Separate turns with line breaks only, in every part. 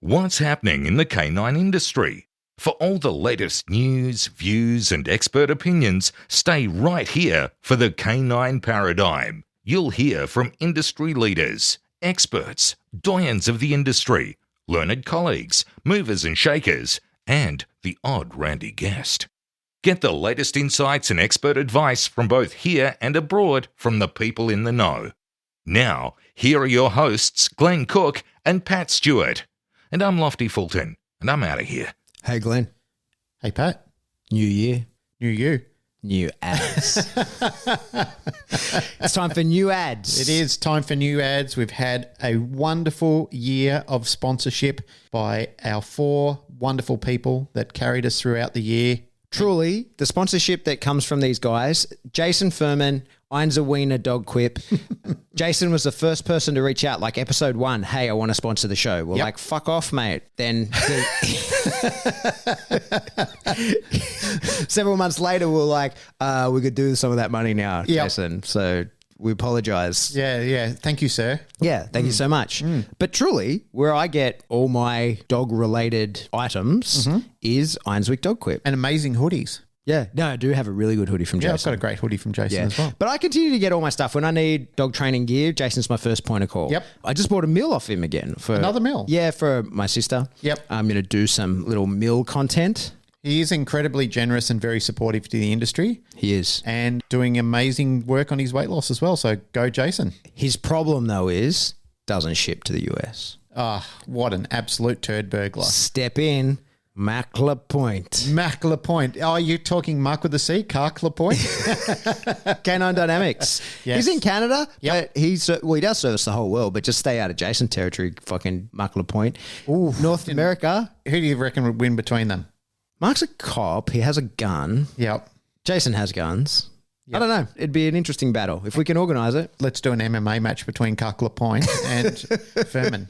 What's happening in the canine industry? For all the latest news, views, and expert opinions, stay right here for the Canine Paradigm. You'll hear from industry leaders, experts, doyens of the industry, learned colleagues, movers and shakers, and the odd randy guest. Get the latest insights and expert advice from both here and abroad from the people in the know. Now, here are your hosts, Glenn Cook and Pat Stewart. And I'm Lofty Fulton, and I'm out of here.
Hey, Glenn.
Hey, Pat.
New year.
New you.
New ads. It's time for new ads.
It is time for new ads. We've had a wonderful year of sponsorship by our 4 wonderful people that carried us throughout the year.
Truly, the sponsorship that comes from these guys, Jason Furman, Einser Wiener Dog Quip. Jason was the first person to reach out, like episode 1, hey, I want to sponsor the show. We're like, fuck off, mate. Then several months later, we're like, we could do some of that money now, Jason. So we apologize.
Yeah. Thank you, sir.
Yeah, thank you so much. But truly, where I get all my dog-related items is Einswick Dog Quip.
And amazing hoodies.
Yeah, no, I do have a really good hoodie from Jason.
Yeah, I've got a great hoodie from Jason as well.
But I continue to get all my stuff. When I need dog training gear, Jason's my first point of call.
Yep.
I just bought a mill off him again.
Another mill?
Yeah, for my sister.
Yep.
I'm going to do some little mill content.
He is incredibly generous and very supportive to the industry.
He is.
And doing amazing work on his weight loss as well. So go, Jason.
His problem, though, is doesn't ship to the US.
What an absolute turd burglar.
Step in. Mackler Point.
Mackler Point. Oh, you're talking Mark with a C? Carkler Point?
Canine Dynamics.
Yes.
He's in Canada,
Yep.
but he does service the whole world, but just stay out of Jason territory, fucking Mackler Point.
Ooh.
North America.
Who do you reckon would win between them?
Mark's a cop. He has a gun.
Yep.
Jason has guns.
Yep.
I don't know. It'd be an interesting battle if we can organise it.
Let's do an MMA match between Carkler Point and Furman.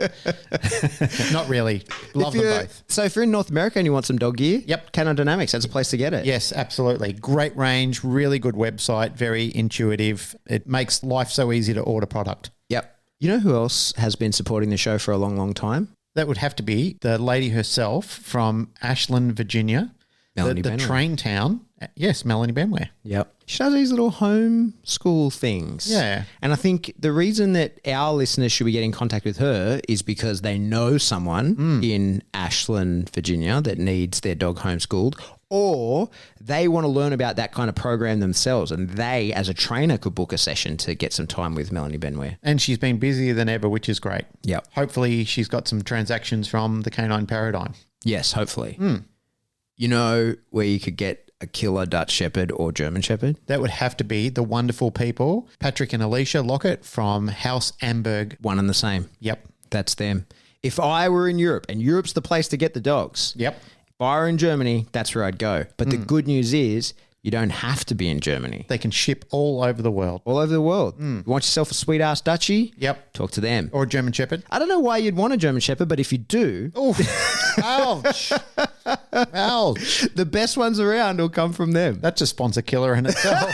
Not really. Love them both.
So if you're in North America and you want some dog gear,
Yep.
Canine Dynamics, that's a place to get it.
Yes, absolutely. Great range, really good website, very intuitive. It makes life so easy to order product.
Yep. You know who else has been supporting the show for a long, long time?
That would have to be the lady herself from Ashland, Virginia.
Melanie
the
Benware.
train town. Yes, Melanie Benware.
Yep. She does these little home school things.
Yeah.
And I think the reason that our listeners should be getting in contact with her is because they know someone in Ashland, Virginia that needs their dog homeschooled, or they want to learn about that kind of program themselves, and they, as a trainer, could book a session to get some time with Melanie Benware.
And she's been busier than ever, which is great.
Yep.
Hopefully she's got some transactions from the Canine Paradigm.
Yes, hopefully. You know where you could get a killer Dutch Shepherd or German Shepherd?
That would have to be the wonderful people, Patrick and Alicia Lockett from House Amberg.
One and the same.
Yep.
That's them. If I were in Europe, and Europe's the place to get the dogs.
Yep.
If I were in Germany, that's where I'd go. But the good news is you don't have to be in Germany.
They can ship all over the world.
All over the world. You want yourself a sweet-ass Dutchie?
Yep.
Talk to them.
Or a German Shepherd.
I don't know why you'd want a German Shepherd, but if you do,
Oof. Ouch. Ouch.
the best ones around will come from them.
That's a sponsor killer in itself.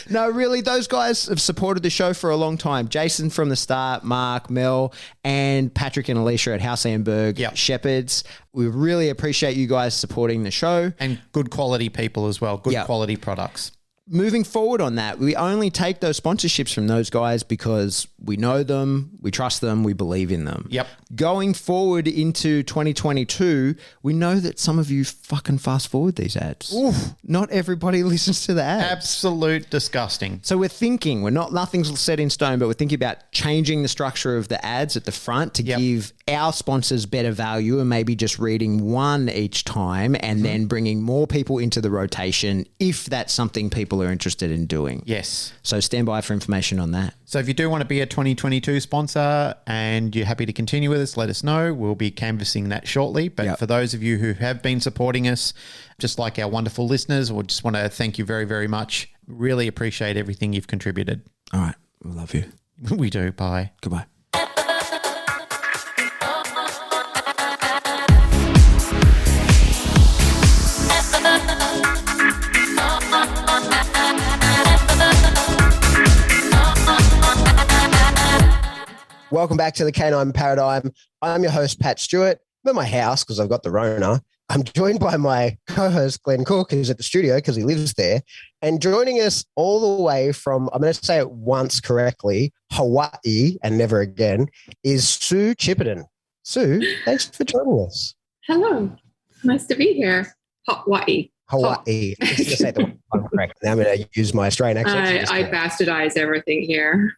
No, really, those guys have supported the show for a long time. Jason from the start, Mark, Mel, and Patrick and Alicia at House Amberg Shepherds. We really appreciate you guys supporting the show.
And good quality people as well. Good
Yep.
quality products.
Moving forward on that, we only take those sponsorships from those guys because we know them, we trust them, we believe in them.
Yep.
Going forward into 2022, we know that some of you fucking fast forward these ads.
Oof.
Not everybody listens to the ads.
Absolute disgusting.
So we're thinking, nothing's set in stone, but we're thinking about changing the structure of the ads at the front to give our sponsors better value and maybe just reading one each time and then bringing more people into the rotation if that's something people are interested in doing.
Yes.
So stand by for information on that.
So if you do want to be a 2022 sponsor and you're happy to continue with us, let us know. We'll be canvassing that shortly. But for those of you who have been supporting us, just like our wonderful listeners, we just want to thank you very, very much. Really appreciate everything you've contributed.
All right. We love you.
We do. Bye.
Goodbye.
welcome back to the Canine Paradigm. I'm your host, Pat Stewart. I'm at my house because I've got the Rona. I'm joined by my co-host, Glenn Cook, who's at the studio because he lives there. And joining us all the way from, I'm going to say it once correctly, Hawaii and never again, is Sue Chipperton. Sue, thanks for joining us.
Hello. Nice to be here. Hawaii.
Hawaii. I'm going to say the one correct. Now I'm going to use my Australian accent.
I bastardize everything here.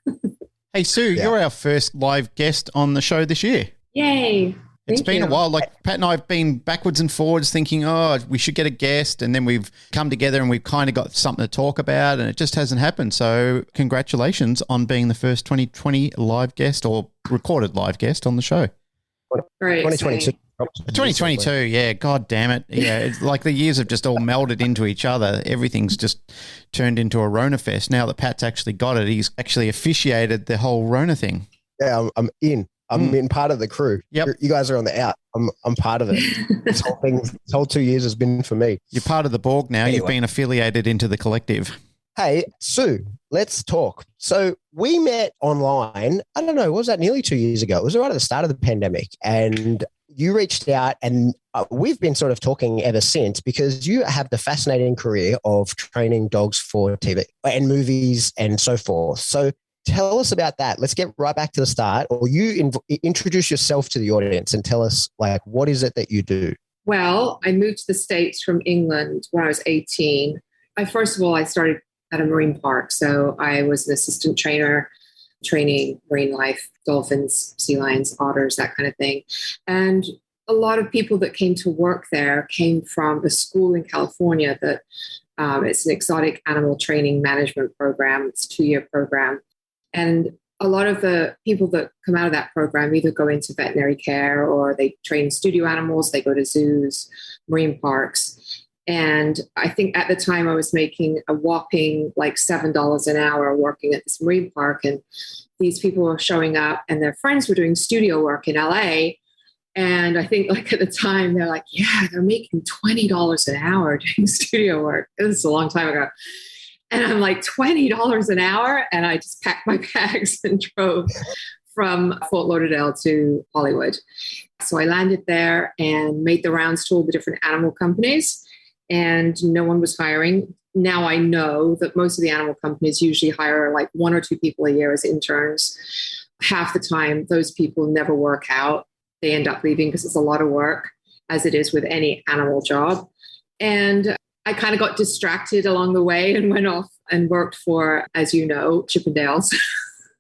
Hey, Sue, you're our first live guest on the show this year.
Yay.
It's
Thank
been
you.
a while. Like Pat and I have been backwards and forwards thinking, oh, we should get a guest. And then we've come together and we've kind of got something to talk about and it just hasn't happened. So congratulations on being the first 2020 live guest or recorded live guest on the show.
Very
2022.
exciting.
2022, yeah, god damn it. Yeah, it's like the years have just all melded into each other. Everything's just turned into a Rona fest. Now that Pat's actually got it, he's actually officiated the whole Rona thing.
Yeah, I'm in. I'm in part of the crew.
Yep.
You guys are on the out. I'm part of it. This whole 2 years has been for me.
You're part of the Borg now.
Anyway.
You've been affiliated into the collective.
Hey, Sue, let's talk. So we met online, I don't know, what was that, nearly 2 years ago? It was right at the start of the pandemic. And you reached out and we've been sort of talking ever since because you have the fascinating career of training dogs for TV and movies and so forth. So tell us about that. Let's get right back to the start, or you introduce yourself to the audience and tell us, like, what is it that you do?
Well, I moved to the States from England when I was 18. First of all, I started at a marine park. So I was an assistant trainer training marine life, dolphins, sea lions, otters, that kind of thing. And a lot of people that came to work there came from a school in California that it's an exotic animal training management program. It's a 2-year program. And a lot of the people that come out of that program either go into veterinary care or they train studio animals, they go to zoos, marine parks. And I think at the time I was making a whopping like $7 an hour working at this marine park. And these people were showing up and their friends were doing studio work in LA. And I think like at the time they're like, yeah, they're making $20 an hour doing studio work. This is a long time ago. And I'm like, $20 an hour? And I just packed my bags and drove from Fort Lauderdale to Hollywood. So I landed there and made the rounds to all the different animal companies. And no one was hiring. Now I know that most of the animal companies usually hire like 1 or 2 people a year as interns. Half the time, those people never work out. They end up leaving because it's a lot of work, as it is with any animal job. And I kind of got distracted along the way and went off and worked for, as you know, Chippendales.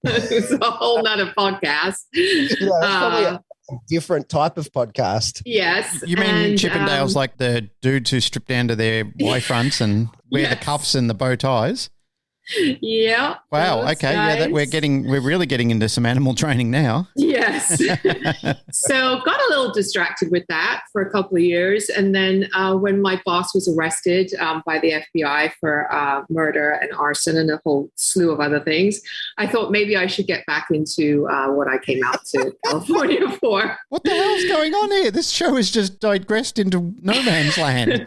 It was a whole nother podcast.
Yeah, it's probably a different type of podcast.
Yes.
You mean Chippendales like the dudes who strip down to their Y fronts and wear the cuffs and the bow ties?
Yeah.
Wow. Okay.
Guys.
Yeah, we're really getting into some animal training now.
Yes. So got a little distracted with that for a couple of years. And then when my boss was arrested by the FBI for murder and arson and a whole slew of other things, I thought maybe I should get back into what I came out to California for.
What the hell's going on here? This show has just digressed into no man's land.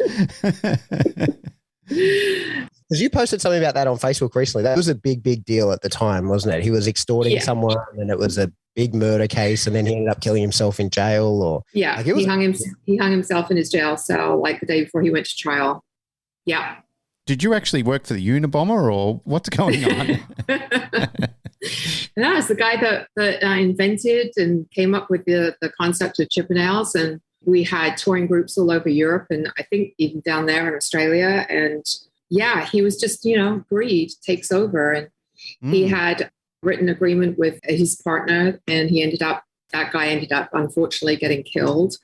Because you posted something about that on Facebook recently. That was a big, big deal at the time, wasn't it? He was extorting someone and it was a big murder case and then he ended up killing himself in jail. Or
yeah, he hung himself in his jail cell like the day before he went to trial. Yeah.
Did you actually work for the Unabomber or what's going on?
No, it's the guy that invented and came up with the concept of Chippendales. And we had touring groups all over Europe and I think even down there in Australia. And yeah, he was just, greed takes over. And he had written agreement with his partner and that guy ended up unfortunately getting killed,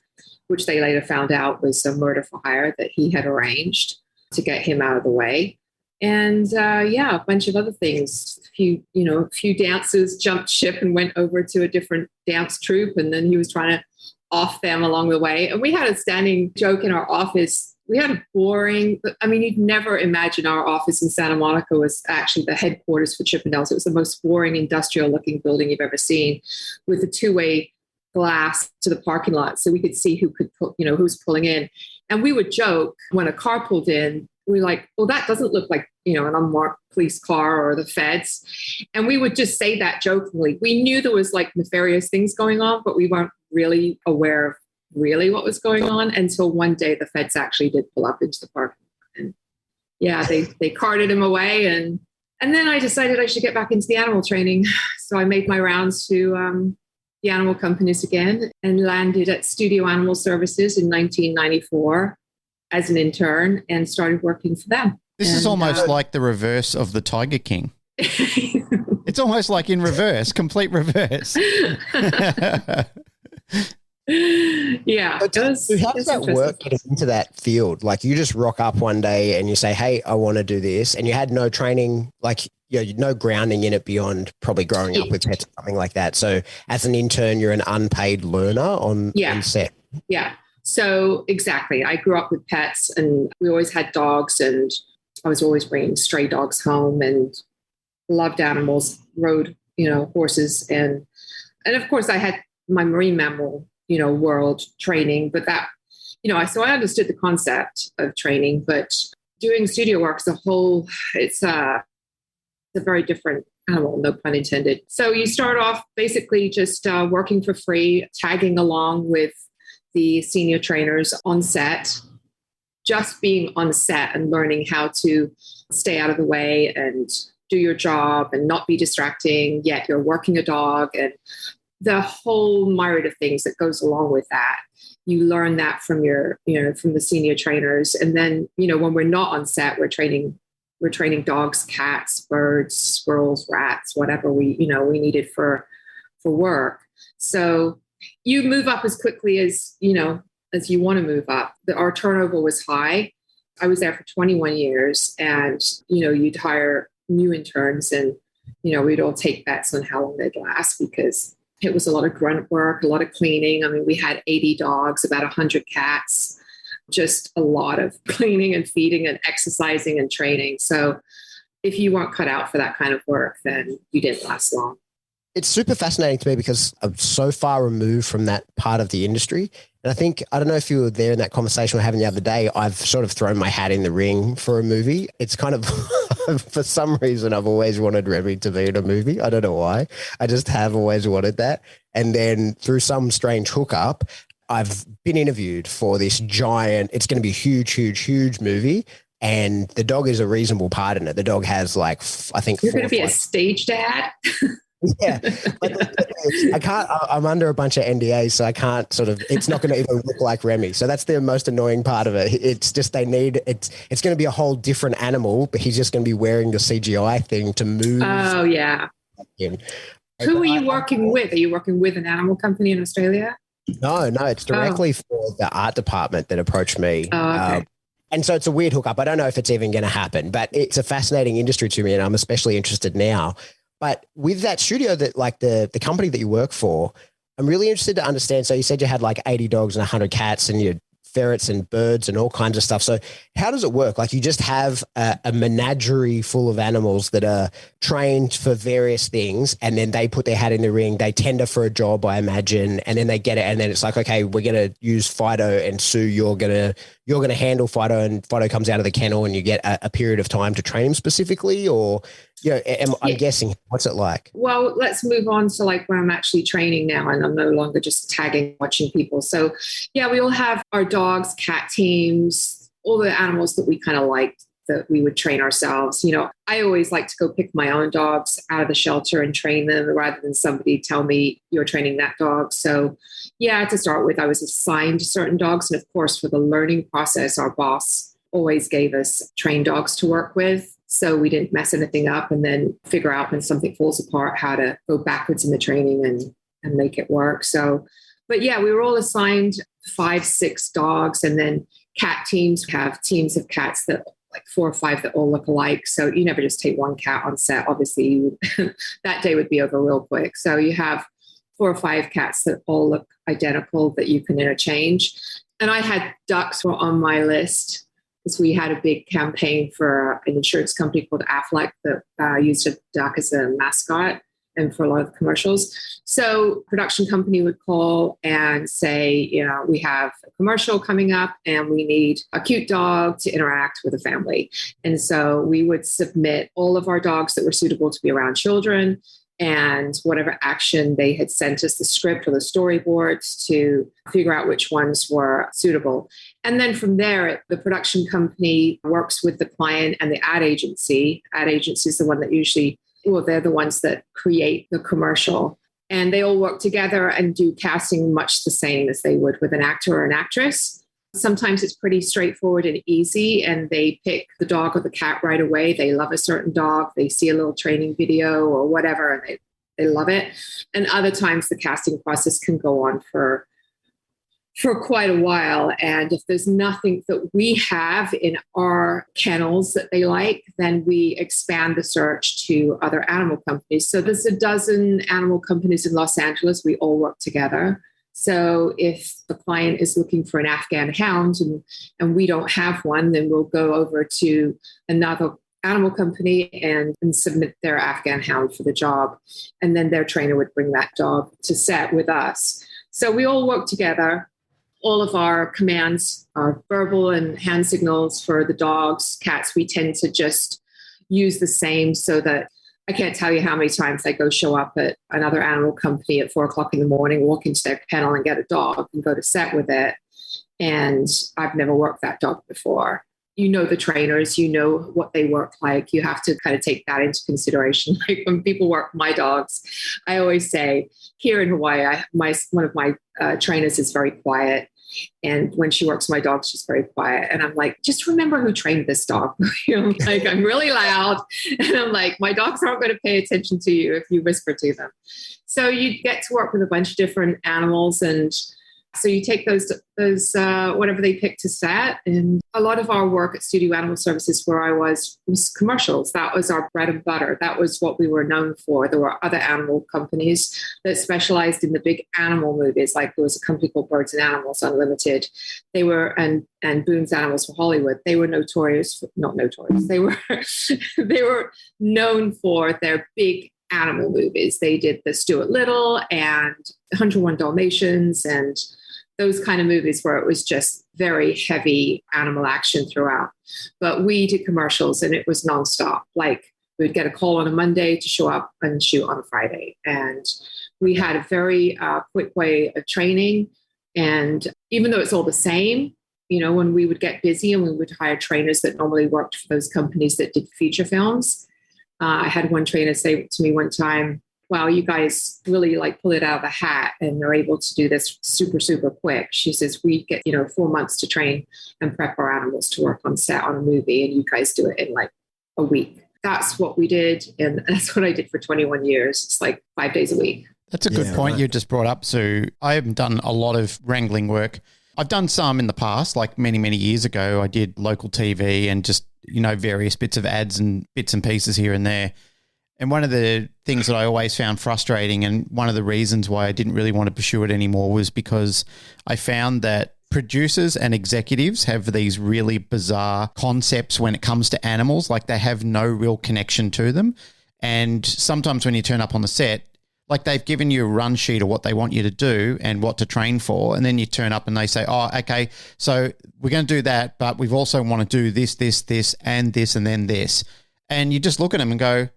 which they later found out was a murder for hire that he had arranged to get him out of the way. And a bunch of other things. A few dancers jumped ship and went over to a different dance troupe. And then he was trying to off them along the way. And we had a standing joke in our office. We had a boring, you'd never imagine our office in Santa Monica was actually the headquarters for Chippendales. It was the most boring industrial looking building you've ever seen with a 2-way glass to the parking lot. So we could see who was pulling in. And we would joke when a car pulled in, we're like, well, that doesn't look like an unmarked police car or the feds. And we would just say that jokingly. We knew there was like nefarious things going on, but we weren't really aware of really what was going on until one day the feds actually did pull up into the park. And yeah, they carted him away. And then I decided I should get back into the animal training. So I made my rounds to the animal companies again and landed at Studio Animal Services in 1994 as an intern and started working for them.
This is almost like the reverse of the Tiger King. It's almost like in reverse, complete reverse.
Yeah.
But how does that work getting into that field? Like you just rock up one day and you say, hey, I want to do this. And you had no training, like, no grounding in it beyond probably growing up with pets or something like that. So as an intern, you're an unpaid learner on set.
Yeah. So exactly. I grew up with pets and we always had dogs and I was always bringing stray dogs home and loved animals, rode, horses. And of course I had my marine mammal, world training, but that, so I understood the concept of training, but doing studio work as a whole, it's a very different animal, no pun intended. So you start off basically just working for free, tagging along with the senior trainers on set, just being on set and learning how to stay out of the way and do your job and not be distracting, yet you're working a dog and the whole myriad of things that goes along with that. You learn that from from the senior trainers. And then, when we're not on set, we're training dogs, cats, birds, squirrels, rats, whatever we needed for work. So you move up as quickly as you want to move up. Our turnover was high. I was there for 21 years and, you'd hire new interns and, we'd all take bets on how long they'd last because it was a lot of grunt work, a lot of cleaning. I mean, we had 80 dogs, about 100 cats, just a lot of cleaning and feeding and exercising and training. So if you weren't cut out for that kind of work, then you didn't last long.
It's super fascinating to me because I'm so far removed from that part of the industry. And I don't know if you were there in that conversation we were having the other day, I've sort of thrown my hat in the ring for a movie. It's kind of, for some reason, I've always wanted Remy to be in a movie. I don't know why. I just have always wanted that. And then through some strange hookup, I've been interviewed for this giant, it's going to be a huge, huge, huge movie. And the dog is a reasonable part in it. The dog has I think
you're going to be a stage dad.
Yeah, I can't. I'm under a bunch of NDAs, so I can't it's not going to even look like Remy. So that's the most annoying part of it. It's just it's going to be a whole different animal, but he's just going to be wearing the CGI thing to move.
Oh yeah. Who are you working with? Are you working with an animal company in Australia?
No, it's directly for the art department that approached me.
Oh, okay.
And so it's a weird hookup. I don't know if it's even going to happen, but it's a fascinating industry to me, and I'm especially interested now. But with that studio that the company that you work for, I'm really interested to understand. So you said you had 80 dogs and 100 cats and you had ferrets and birds and all kinds of stuff. So how does it work? You just have a menagerie full of animals that are trained for various things and then they put their hat in the ring. They tender for a job, I imagine, and then they get it. And then it's like, okay, we're going to use Fido and Sue. You're going to handle Fido and Fido comes out of the kennel and you get a period of time to train him specifically or... I'm guessing, what's it like?
Well, let's move on to when I'm actually training now and I'm no longer just tagging, watching people. So yeah, we all have our dogs, cat teams, all the animals that we kind of liked that we would train ourselves. I always like to go pick my own dogs out of the shelter and train them rather than somebody tell me you're training that dog. So yeah, to start with, I was assigned certain dogs. And of course, for the learning process, our boss always gave us trained dogs to work with. So we didn't mess anything up and then figure out when something falls apart, how to go backwards in the training and make it work. So, but yeah, we were all assigned 5-6 dogs and then cat teams have teams of cats that 4 or 5 that all look alike. So you never just take one cat on set. Obviously that day would be over real quick. So you have 4 or 5 cats that all look identical that you can interchange. And I had ducks were on my list. Because we had a big campaign for an insurance company called Aflac that used a duck as a mascot. and for a lot of commercials. So production company would call and say, we have a commercial coming up and we need a cute dog to interact with a family. And so we would submit all of our dogs that were suitable to be around children and whatever action they had sent us, the script or the storyboards, to figure out which ones were suitable. And then from there, the production company works with the client and the ad agency. Ad agency is the one that they're the ones that create the commercial. And they all work together and do casting much the same as they would with an actor or an actress. Sometimes it's pretty straightforward and easy, and they pick the dog or the cat right away. They love a certain dog. They see a little training video or whatever, and they love it. And other times the casting process can go on for quite a while. And if there's nothing that we have in our kennels that they like, then we expand the search to other animal companies. So there's a dozen animal companies in Los Angeles. We all work together. So if the client is looking for an Afghan hound and we don't have one, then we'll go over to another animal company and submit their Afghan hound for the job. And then their trainer would bring that dog to set with us. So we all work together. All of our commands are verbal and hand signals. For the dogs, cats, we tend to just use the same, so that I can't tell you how many times I go show up at another animal company at 4:00 in the morning, walk into their kennel and get a dog and go to set with it. And I've never worked that dog before. The trainers, what they work like. You have to kind of take that into consideration. Like when people work my dogs, I always say, here in Hawaii, one of my trainers is very quiet. And when she works my dog, she's very quiet. And I'm like, just remember who trained this dog. Like I'm really loud. And I'm like, my dogs aren't going to pay attention to you if you whisper to them. So you get to work with a bunch of different animals. And so you take those whatever they pick to set. And a lot of our work at Studio Animal Services, where I was commercials. That was our bread and butter. That was what we were known for. There were other animal companies that specialized in the big animal movies. Like there was a company called Birds and Animals Unlimited. They were, and Boone's Animals for Hollywood. They were not notorious. They were known for their big animal movies. They did the Stuart Little and 101 Dalmatians and those kind of movies where it was just very heavy animal action throughout. But we did commercials and it was nonstop. Like we'd get a call on a Monday to show up and shoot on a Friday. And we had a very quick way of training. And even though it's all the same, when we would get busy and we would hire trainers that normally worked for those companies that did feature films, I had one trainer say to me one time, wow, you guys really pull it out of the hat and they're able to do this super, super quick. She says, we get, 4 months to train and prep our animals to work on set on a movie. And you guys do it in a week. That's what we did. And that's what I did for 21 years. It's 5 days a week.
That's a good point you just brought up, Sue. I haven't done a lot of wrangling work. I've done some in the past, many, many years ago. I did local TV and just, various bits of ads and bits and pieces here and there. And one of the things that I always found frustrating, and one of the reasons why I didn't really want to pursue it anymore, was because I found that producers and executives have these really bizarre concepts when it comes to animals. They have no real connection to them. And sometimes when you turn up on the set, they've given you a run sheet of what they want you to do and what to train for. And then you turn up and they say, oh, okay, so we're going to do that, but we've also want to do this, and this, and then this. And you just look at them and go,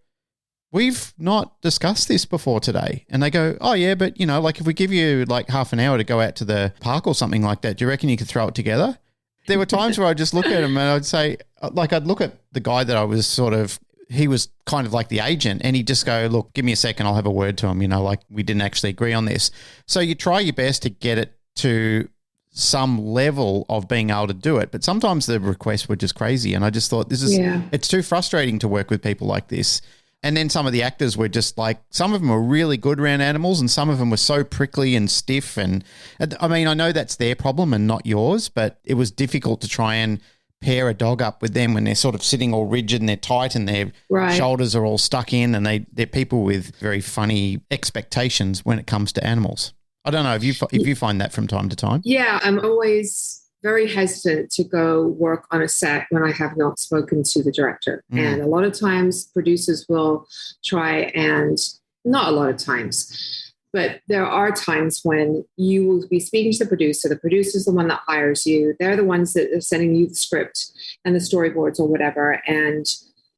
we've not discussed this before today. And they go, oh yeah, but if we give you half an hour to go out to the park or something like that, do you reckon you could throw it together? There were times where I'd just look at them and I'd say, I'd look at the guy that I was he was kind of like the agent, and he'd just go, look, give me a second, I'll have a word to him, we didn't actually agree on this. So you try your best to get it to some level of being able to do it. But sometimes the requests were just crazy. And I just thought it's too frustrating to work with people like this. And then some of the actors were just some of them were really good around animals and some of them were so prickly and stiff. And I mean, I know that's their problem and not yours, but it was difficult to try and pair a dog up with them when they're sort of sitting all rigid and they're tight and their shoulders are all stuck in, and they're people with very funny expectations when it comes to animals. I don't know if you find that from time to time.
Yeah, I'm always very hesitant to go work on a set when I have not spoken to the director. And a lot of times producers will try and not a lot of times, but there are times when you will be speaking to the producer. The producer's the one that hires you. They're the ones that are sending you the script and the storyboards or whatever. And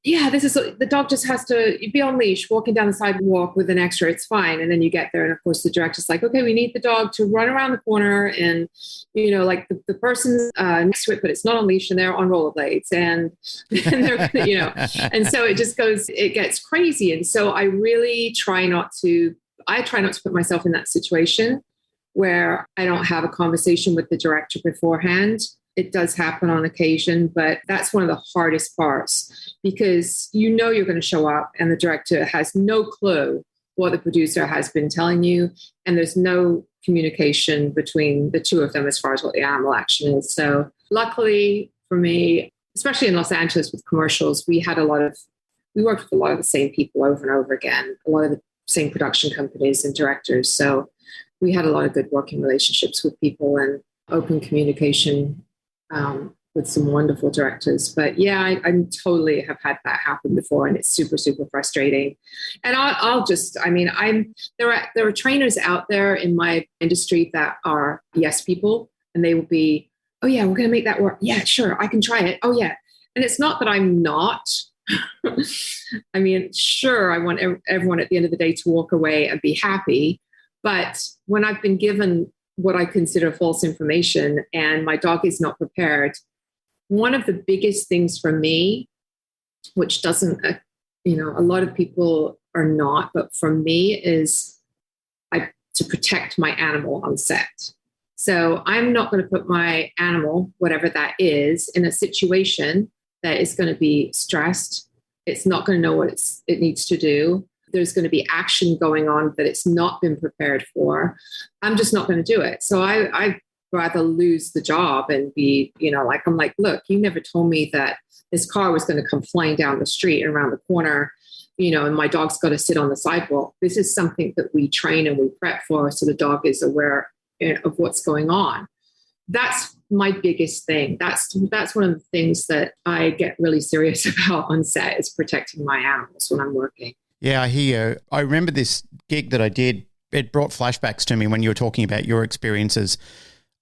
yeah, the dog just has to be on leash, walking down the sidewalk with an extra. It's fine. And then you get there. And of course, the director's like, okay, we need the dog to run around the corner. And, like the person's next to it, but it's not on leash and they're on rollerblades. And they're, and so it gets crazy. And so I try not to put myself in that situation where I don't have a conversation with the director beforehand. It does happen on occasion, but that's one of the hardest parts because you're going to show up and the director has no clue what the producer has been telling you. And there's no communication between the two of them as far as what the animal action is. So luckily for me, especially in Los Angeles with commercials, we worked with a lot of the same people over and over again, a lot of the same production companies and directors. So we had a lot of good working relationships with people and open communication with some wonderful directors. But yeah, I totally have had that happen before, and it's super, super frustrating. And there are trainers out there in my industry that are yes people, and they will be, oh yeah, we're going to make that work. Yeah, sure, I can try it. Oh yeah. And it's not that I'm not. I mean, sure, I want everyone at the end of the day to walk away and be happy. But when I've been given what I consider false information and my dog is not prepared, one of the biggest things for me, which doesn't, a lot of people are not, but for me is to protect my animal on set. So I'm not going to put my animal, whatever that is, in a situation that is going to be stressed. It's not going to know what it needs to do. There's going to be action going on that it's not been prepared for. I'm just not going to do it. So I'd rather lose the job and be, I'm like, look, you never told me that this car was going to come flying down the street and around the corner, and my dog's got to sit on the sidewalk. This is something that we train and we prep for, so the dog is aware of what's going on. That's my biggest thing. That's one of the things that I get really serious about on set, is protecting my animals when I'm working.
Yeah, I hear you. I remember this gig that I did. It brought flashbacks to me when you were talking about your experiences.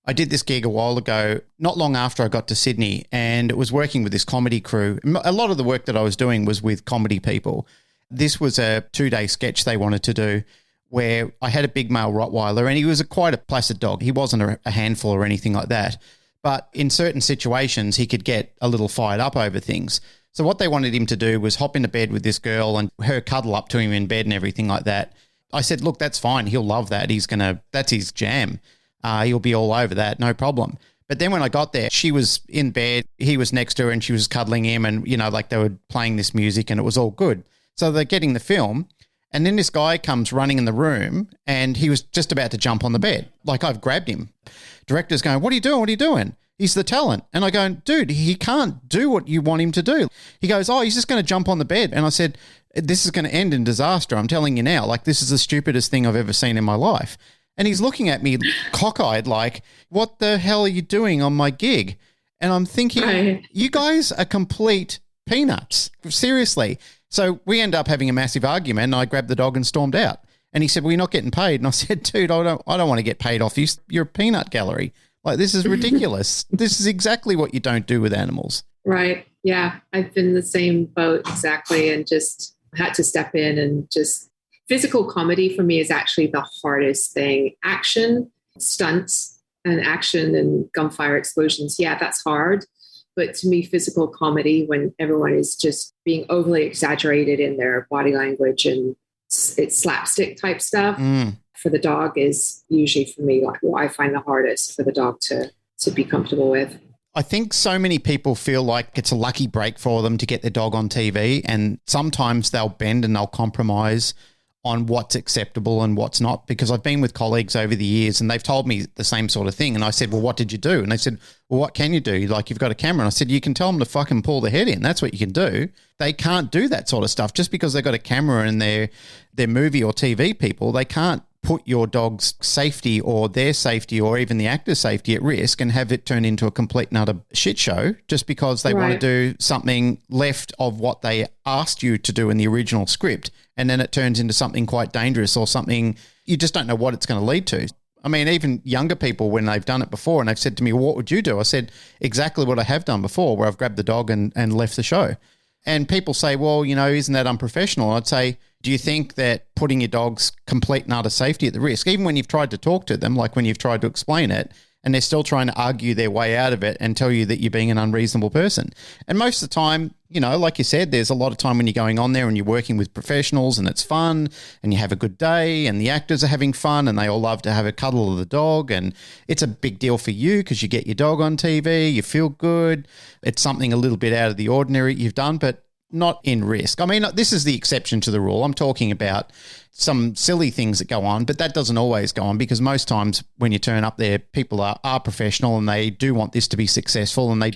I did this gig a while ago, not long after I got to Sydney, and it was working with this comedy crew. A lot of the work that I was doing was with comedy people. This was a 2-day sketch they wanted to do where I had a big male Rottweiler, and he was quite a placid dog. He wasn't a handful or anything like that. But in certain situations, he could get a little fired up over things. So what they wanted him to do was hop into bed with this girl and her cuddle up to him in bed and everything like that. I said, look, that's fine. He'll love that. That's his jam. He'll be all over that. No problem. But then when I got there, she was in bed. He was next to her and she was cuddling him, and, they were playing this music and it was all good. So they're getting the film. And then this guy comes running in the room and he was just about to jump on the bed. Like, I've grabbed him. Director's going, what are you doing? What are you doing? He's the talent. And I go, dude, he can't do what you want him to do. He goes, oh, he's just going to jump on the bed. And I said, this is going to end in disaster. I'm telling you now, like, this is the stupidest thing I've ever seen in my life. And he's looking at me cockeyed like, what the hell are you doing on my gig? And I'm thinking, right, you guys are complete peanuts. Seriously. So we end up having a massive argument, and I grabbed the dog and stormed out. And he said, well, you're not getting paid. And I said, dude, I don't want to get paid off you. You're a peanut gallery. Like, this is ridiculous. This is exactly what you don't do with animals.
Right. Yeah. I've been in the same boat exactly, and just had to step in, and just physical comedy for me is actually the hardest thing. Action, stunts and action and gunfire explosions. Yeah, that's hard. But to me, physical comedy, when everyone is just being overly exaggerated in their body language and it's slapstick type stuff, for the dog is usually, for me, like what I find the hardest for the dog to be comfortable with.
I think so many people feel like it's a lucky break for them to get their dog on TV, and sometimes they'll bend and they'll compromise on what's acceptable and what's not, because I've been with colleagues over the years and they've told me the same sort of thing. And I said, well, what did you do? And they said, well, what can you do? Like, you've got a camera. And I said, you can tell them to fucking pull the head in. That's what you can do. They can't do that sort of stuff just because they've got a camera and they're movie or TV people. They can't put your dog's safety or their safety or even the actor's safety at risk and have it turn into a complete and utter shit show just because they want to do something left of what they asked you to do in the original script, and then it turns into something quite dangerous or something you just don't know what it's going to lead to. I mean, even younger people, when they've done it before and they've said to me, what would you do? I said exactly what I have done before, where I've grabbed the dog and left the show. And people say, well, you know, isn't that unprofessional? I'd say, do you think that putting your dog's complete and utter safety at the risk, even when you've tried to talk to them, like when you've tried to explain it, and they're still trying to argue their way out of it and tell you that you're being an unreasonable person? And most of the time, you know, like you said, there's a lot of time when you're going on there and you're working with professionals and it's fun and you have a good day and the actors are having fun and they all love to have a cuddle of the dog, and it's a big deal for you because you get your dog on TV, you feel good. It's something a little bit out of the ordinary you've done, but not in risk. I mean, this is the exception to the rule. I'm talking about some silly things that go on, but that doesn't always go on, because most times when you turn up there, people are professional and they do want this to be successful, and they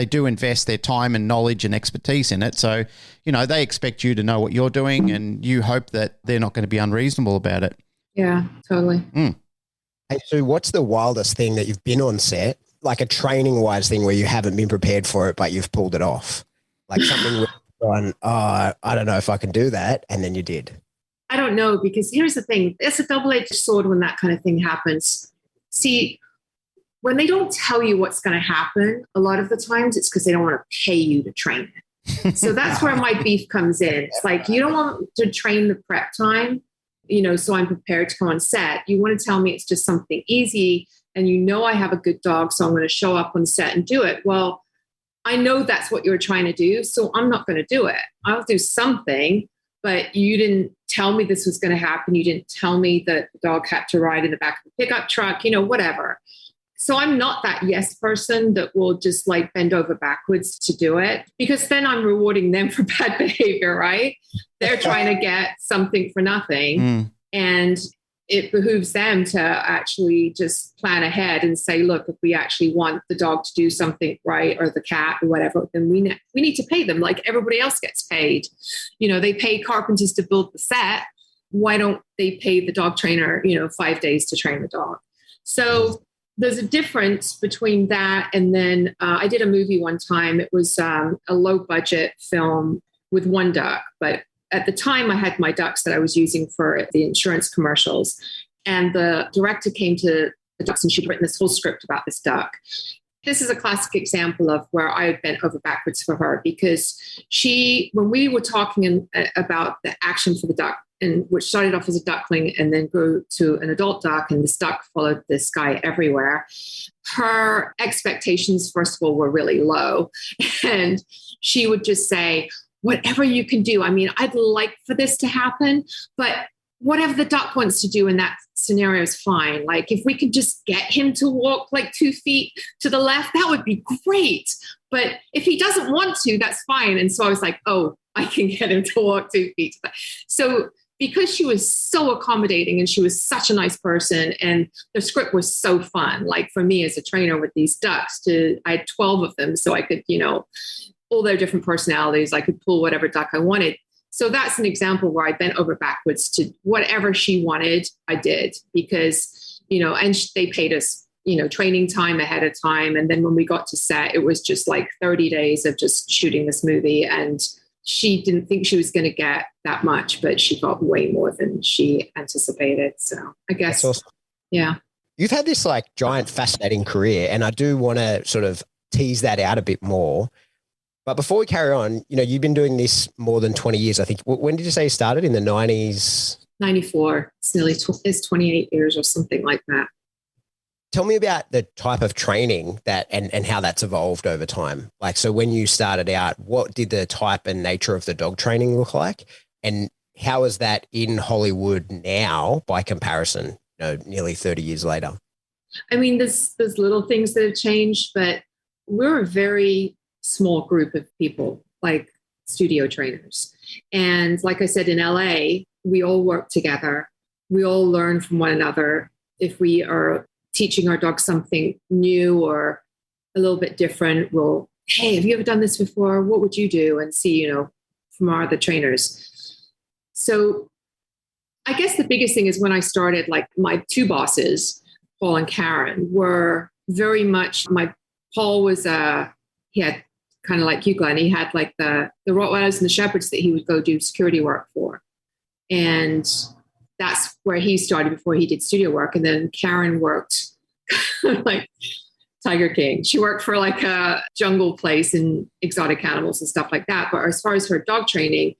do invest their time and knowledge and expertise in it. So, you know, they expect you to know what you're doing, and you hope that they're not going to be unreasonable about it.
Yeah, totally.
Hey, Sue, what's the wildest thing that you've been on set, like a training-wise thing where you haven't been prepared for it, but you've pulled it off? Like something where you've gone, I don't know if I can do that, and then you did.
I don't know, because here's the thing. It's a double-edged sword when that kind of thing happens. See, when they don't tell you what's going to happen, a lot of the times it's because they don't want to pay you to train it. So that's where my beef comes in. It's like, you don't want to train the prep time, you know, so I'm prepared to come on set. You want to tell me it's just something easy, and you know I have a good dog, so I'm going to show up on set and do it. Well, I know that's what you're trying to do, so I'm not going to do it. I'll do something, but you didn't tell me this was going to happen. You didn't tell me that the dog had to ride in the back of the pickup truck, you know, whatever. So I'm not that yes person that will just like bend over backwards to do it, because then I'm rewarding them for bad behavior, right? They're trying to get something for nothing. And it behooves them to actually just plan ahead and say, look, if we actually want the dog to do something right, or the cat or whatever, then we need to pay them like everybody else gets paid. You know, they pay carpenters to build the set. Why don't they pay the dog trainer, you know, 5 days to train the dog? So there's a difference between that. And then I did a movie one time. It was a low budget film with one duck, but at the time I had my ducks that I was using for the insurance commercials. And the director came to the ducks and she'd written this whole script about this duck. This is a classic example of where I had bent over backwards for her, because when we were talking about the action for the duck, and which started off as a duckling and then grew to an adult duck, and this duck followed this guy everywhere. Her expectations, first of all, were really low. And she would just say, whatever you can do. I mean, I'd like for this to happen, but whatever the duck wants to do in that scenario is fine. Like if we could just get him to walk like 2 feet to the left, that would be great. But if he doesn't want to, that's fine. And so I was like, oh, I can get him to walk 2 feet. So because she was so accommodating and she was such a nice person, and the script was so fun, like for me as a trainer with these ducks, I had 12 of them. So I could, you know, all their different personalities, I could pull whatever duck I wanted. So that's an example where I bent over backwards to whatever she wanted, I did, because, you know, and they paid us, you know, training time ahead of time. And then when we got to set, it was just like 30 days of just shooting this movie. And she didn't think she was going to get that much, but she got way more than she anticipated. So I guess,
that's awesome.
Yeah.
You've had this like giant, fascinating career, and I do want to sort of tease that out a bit more. But before we carry on, you know, you've been doing this more than 20 years, I think. When did you say you started? In the 90s?
94. It's nearly it's 28 years or something like that.
Tell me about the type of training that and how that's evolved over time. Like, so when you started out, what did the type and nature of the dog training look like? And how is that in Hollywood now by comparison, you know, nearly 30 years later?
I mean, there's little things that have changed, but we're a very small group of people, like studio trainers. And like I said, in LA, we all work together. We all learn from one another. If we are teaching our dog something new or a little bit different, we'll, hey, have you ever done this before? What would you do? And see, you know, from our other trainers. So I guess the biggest thing is when I started, like my two bosses, Paul and Karen, were very much, Paul was, he had kind of like you, Glenn, he had like the Rottweilers and the Shepherds that he would go do security work for. And that's where he started before he did studio work. And then Karen worked like Tiger King. She worked for like a jungle place and exotic animals and stuff like that. But as far as her dog training,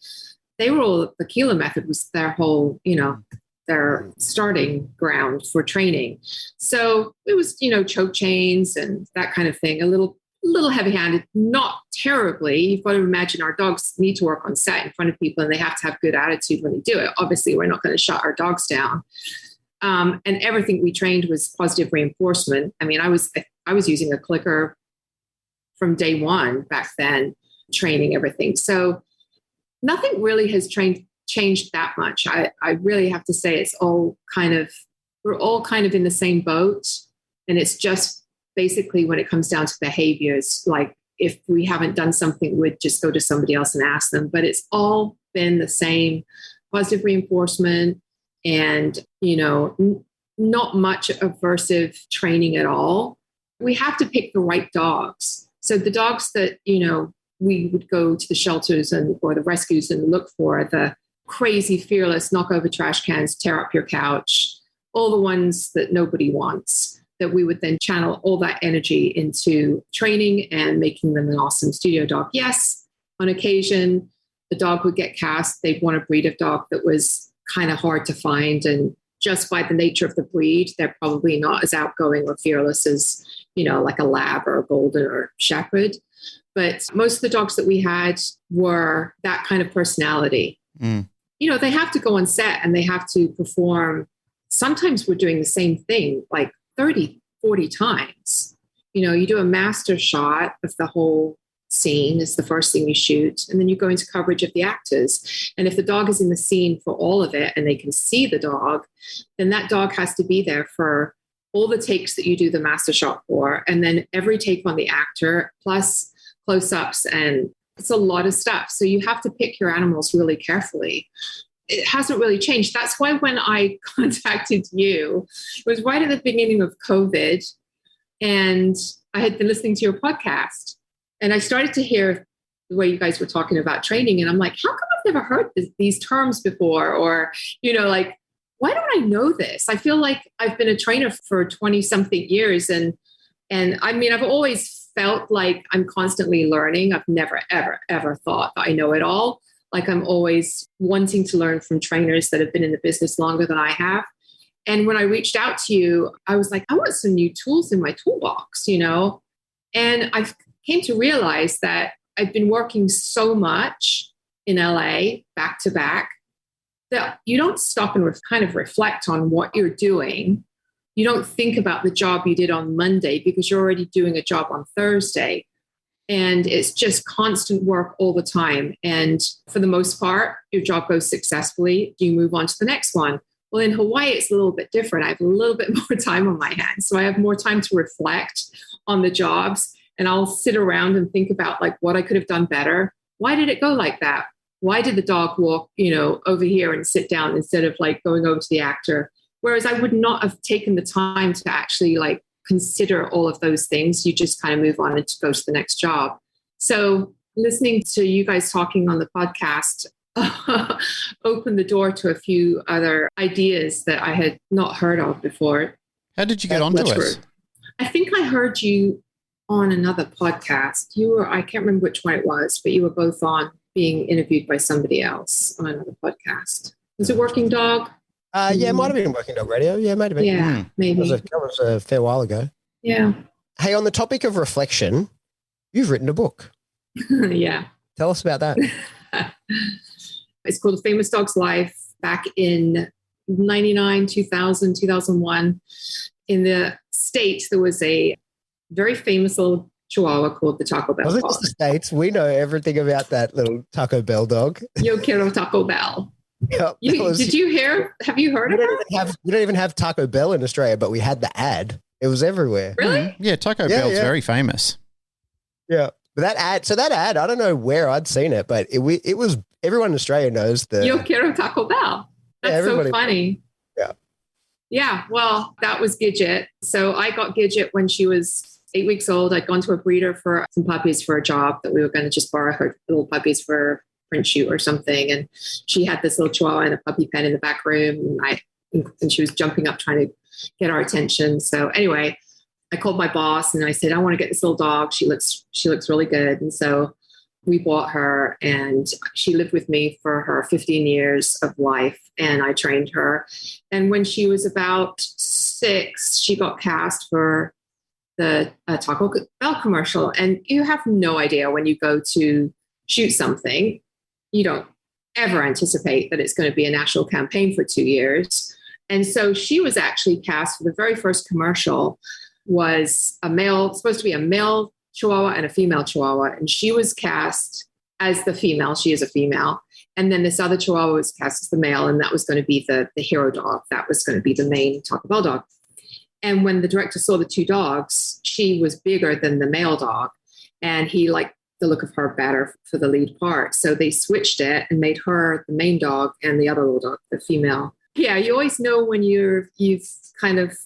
they were all, the Keeler method was their whole, their starting ground for training. So it was, choke chains and that kind of thing, a little heavy-handed, not terribly. You've got to imagine our dogs need to work on set in front of people and they have to have good attitude when they do it. Obviously, we're not going to shut our dogs down. And everything we trained was positive reinforcement. I mean, I was using a clicker from day one back then, training everything. So nothing really has changed that much. I really have to say we're all kind of in the same boat. And it's just basically when it comes down to behaviors, like if we haven't done something, we'd just go to somebody else and ask them. But it's all been the same positive reinforcement and, not much aversive training at all. We have to pick the right dogs. So the dogs that, we would go to the shelters or the rescues and look for, the crazy, fearless, knock over trash cans, tear up your couch, all the ones that nobody wants, that we would then channel all that energy into training and making them an awesome studio dog. Yes, on occasion, the dog would get cast. They'd want a breed of dog that was kind of hard to find. And just by the nature of the breed, they're probably not as outgoing or fearless as, like a lab or a golden or shepherd. But most of the dogs that we had were that kind of personality.
Mm.
They have to go on set and they have to perform. Sometimes we're doing the same thing like 30, 40 times. You do a master shot of the whole scene is the first thing you shoot. And then you go into coverage of the actors. And if the dog is in the scene for all of it and they can see the dog, then that dog has to be there for all the takes that you do the master shot for. And then every take on the actor plus close-ups, and it's a lot of stuff. So you have to pick your animals really carefully. It hasn't really changed. That's why when I contacted you, it was right at the beginning of COVID, and I had been listening to your podcast, and I started to hear the way you guys were talking about training, and I'm like, how come I've never heard these terms before? Or, like, why don't I know this? I feel like I've been a trainer for 20-something years, and I mean, I've always felt like I'm constantly learning. I've never, ever, ever thought that I know it all. Like I'm always wanting to learn from trainers that have been in the business longer than I have. And when I reached out to you, I was like, I want some new tools in my toolbox, And I came to realize that I've been working so much in LA back to back that you don't stop and kind of reflect on what you're doing. You don't think about the job you did on Monday because you're already doing a job on Thursday. And it's just constant work all the time. And for the most part, your job goes successfully. You move on to the next one. Well, in Hawaii, it's a little bit different. I have a little bit more time on my hands. So I have more time to reflect on the jobs. And I'll sit around and think about like what I could have done better. Why did it go like that? Why did the dog walk, over here and sit down instead of like going over to the actor? Whereas I would not have taken the time to actually like consider all of those things. You just kind of move on and go to the next job. So listening to you guys talking on the podcast opened the door to a few other ideas that I had not heard of before.
How did you get onto us?
I think I heard you on another podcast. I can't remember which one it was, but you were both on being interviewed by somebody else on another podcast. Was it Working Dog?
Yeah, it might have been Working Dog Radio. Yeah, it might have been.
Yeah, maybe.
That was a fair while ago.
Yeah.
Hey, on the topic of reflection, you've written a book.
Yeah.
Tell us about that.
It's called A Famous Dog's Life. Back in 99, 2000, 2001, in the States, there was a very famous little Chihuahua called the Taco Bell
Was it
dog.
just the States? We know everything about that little Taco Bell dog.
Yo quiero Taco Bell.
Yep,
Did you hear? Have you heard of it?
We don't even have Taco Bell in Australia, but we had the ad. It was everywhere.
Really?
Yeah, Taco Bell's very famous.
Yeah. But that ad, I don't know where I'd seen it, but it was everyone in Australia knows the
Yo quiero Taco Bell. That's so funny.
Yeah.
Yeah. Well, that was Gidget. So I got Gidget when she was 8 weeks old. I'd gone to a breeder for some puppies for a job that we were going to just borrow her little puppies for a print shoot or something. And she had this little Chihuahua in a puppy pen in the back room. And she was jumping up trying to get our attention. So anyway, I called my boss and I said, I want to get this little dog. She looks really good. And so we bought her and she lived with me for her 15 years of life. And I trained her. And when she was about 6, she got cast for the Taco Bell commercial. And you have no idea when you go to shoot something, you don't ever anticipate that it's going to be a national campaign for 2 years. And so she was actually cast for the very first commercial was supposed to be a male Chihuahua and a female Chihuahua. And she was cast as the female. She is a female. And then this other Chihuahua was cast as the male. And that was going to be the hero dog. That was going to be the main Taco Bell dog. And when the director saw the 2 dogs, she was bigger than the male dog. And he liked the look of her better for the lead part. So they switched it and made her the main dog and the other little dog, the female. Yeah, you always know when you've kind of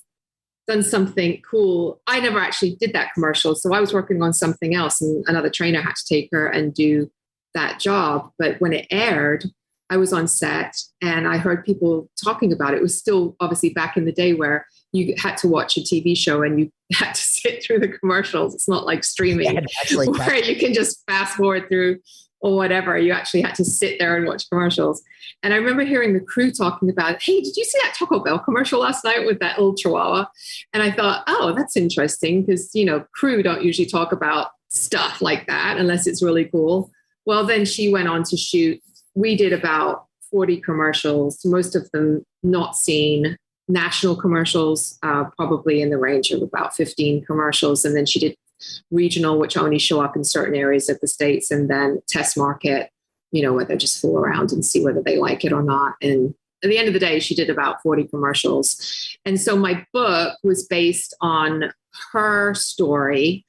done something cool. I never actually did that commercial. So I was working on something else and another trainer had to take her and do that job. But when it aired, I was on set and I heard people talking about it. It was still obviously back in the day where you had to watch a TV show and you had to sit through the commercials. It's not like streaming where you can just fast forward through or whatever. You actually had to sit there and watch commercials. And I remember hearing the crew talking about, hey, did you see that Taco Bell commercial last night with that little Chihuahua? And I thought, oh, that's interesting because, crew don't usually talk about stuff like that unless it's really cool. Well, then she went on to shoot. We did about 40 commercials, most of them not seen. National commercials, probably in the range of about 15 commercials. And then she did regional, which only show up in certain areas of the States, and then test market, where they just fool around and see whether they like it or not. And at the end of the day, she did about 40 commercials. And so my book was based on her story.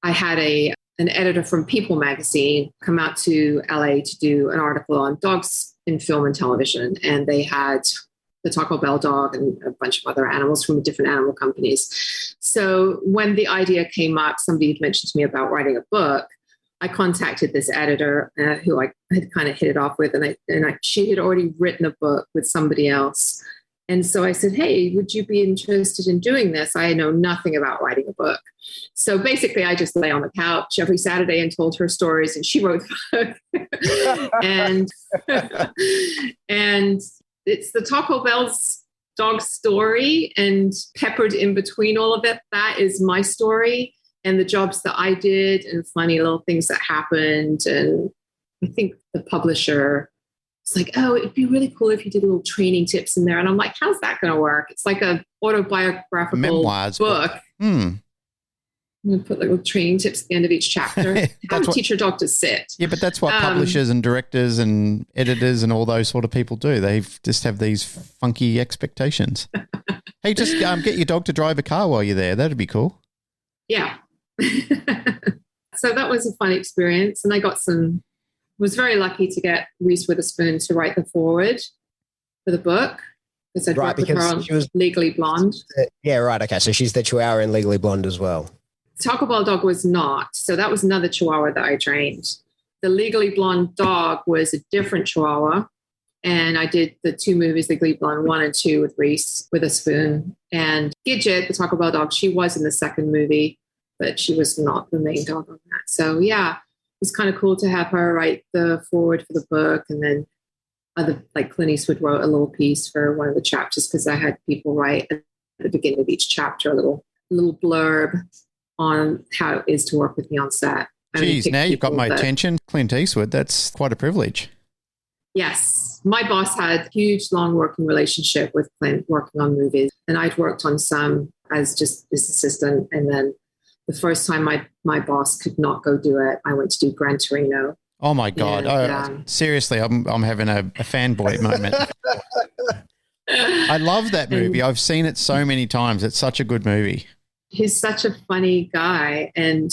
I had an editor from People magazine come out to LA to do an article on dogs in film and television. And they had the Taco Bell dog and a bunch of other animals from different animal companies. So when the idea came up, somebody had mentioned to me about writing a book. I contacted this editor who I had kind of hit it off with, and she had already written a book with somebody else. And so I said, hey, would you be interested in doing this? I know nothing about writing a book. So basically, I just lay on the couch every Saturday and told her stories, and she wrote the book. and it's the Taco Bell's dog story, and peppered in between all of it, that is my story and the jobs that I did and funny little things that happened. And I think the publisher was like, oh, it'd be really cool if you did little training tips in there. And I'm like, how's that going to work? It's like a autobiographical
memoirs
book. I'm going to put little training tips at the end of each chapter. How to teach your dog to sit.
Yeah, but that's what publishers and directors and editors and all those sort of people do. They just have these funky expectations. Hey, just get your dog to drive a car while you're there. That'd be cool.
Yeah. So that was a fun experience. And I was very lucky to get Reese Witherspoon to write the foreword for the book. Because I'd worked with her on Legally Blonde.
Yeah, right. Okay. So she's the Chihuahua in Legally Blonde as well.
Taco Bell dog was not. So that was another Chihuahua that I trained. The Legally Blonde dog was a different Chihuahua. And I did the 2 movies, Legally Blonde 1 and 2 with Reese Witherspoon. And Gidget, the Taco Bell dog, she was in the second movie, but she was not the main dog on that. So yeah, it was kind of cool to have her write the foreword for the book. And then like Clint Eastwood wrote a little piece for one of the chapters because I had people write at the beginning of each chapter a little blurb on how it is to work with me on set.
Geez, now you've got my attention. Clint Eastwood, that's quite a privilege.
Yes. My boss had a huge, long working relationship with Clint working on movies. And I'd worked on some as just his assistant. And then the first time my boss could not go do it, I went to do Gran Torino.
Oh, my God. And, seriously, I'm having a fanboy moment. I love that movie. I've seen it so many times. It's such a good movie. He's
such a funny guy. And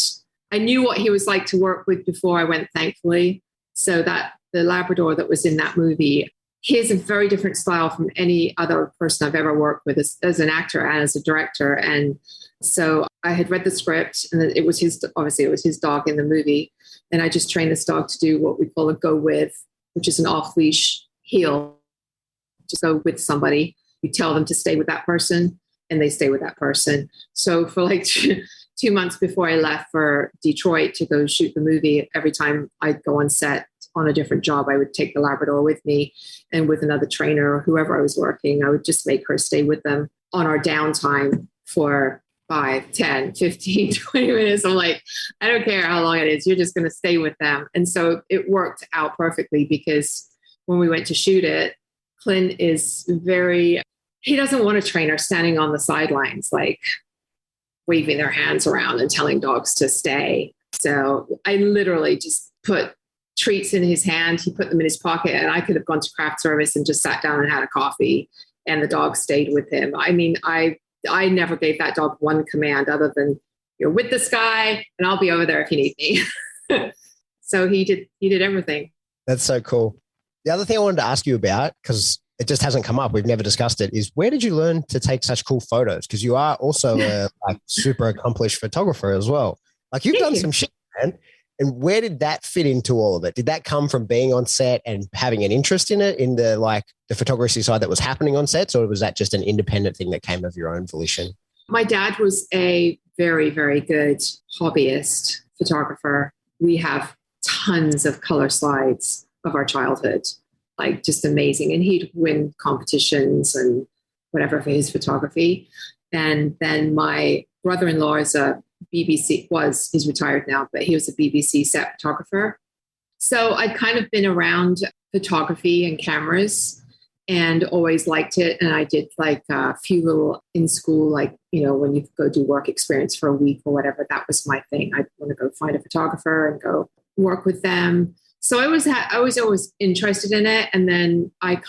I knew what he was like to work with before I went, thankfully. So that the Labrador that was in that movie, he has a very different style from any other person I've ever worked with as an actor and as a director. And so I had read the script, and it was obviously it was his dog in the movie. And I just trained this dog to do what we call a go with, which is an off leash heel. Just go with somebody. You tell them to stay with that person, and they stay with that person. So for like 2 months before I left for Detroit to go shoot the movie, every time I'd go on set on a different job, I would take the Labrador with me, and with another trainer or whoever I was working, I would just make her stay with them on our downtime for 5, 10, 15, 20 minutes. I'm like, I don't care how long it is. You're just going to stay with them. And so it worked out perfectly, because when we went to shoot it, Clint is he doesn't want a trainer standing on the sidelines, like waving their hands around and telling dogs to stay. So I literally just put treats in his hand. He put them in his pocket, and I could have gone to craft service and just sat down and had a coffee, and the dog stayed with him. I mean, I never gave that dog one command other than, you're with this guy and I'll be over there if you need me. So he did everything.
That's so cool. The other thing I wanted to ask you about, because it just hasn't come up, we've never discussed it, is where did you learn to take such cool photos? Because you are also a super accomplished photographer as well. Like you've done some shit, man. And where did that fit into all of it? Did that come from being on set and having an interest in it, in the photography side that was happening on sets, or was that just an independent thing that came of your own volition?
My dad was a very, very good hobbyist photographer. We have tons of color slides of our childhood, like just amazing. And he'd win competitions and whatever for his photography. And then my brother-in-law is he's retired now, but he was a BBC set photographer. So I'd kind of been around photography and cameras and always liked it. And I did like a few little in school, like, when you go do work experience for a week or whatever, that was my thing. I'd want to go find a photographer and go work with them. So I was always interested in it. And then I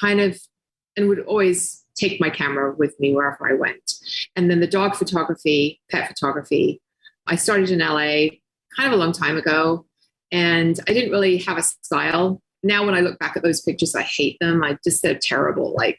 would always take my camera with me wherever I went. And then the dog photography, pet photography, I started in LA kind of a long time ago, and I didn't really have a style. Now, when I look back at those pictures, I hate them. They're terrible. Like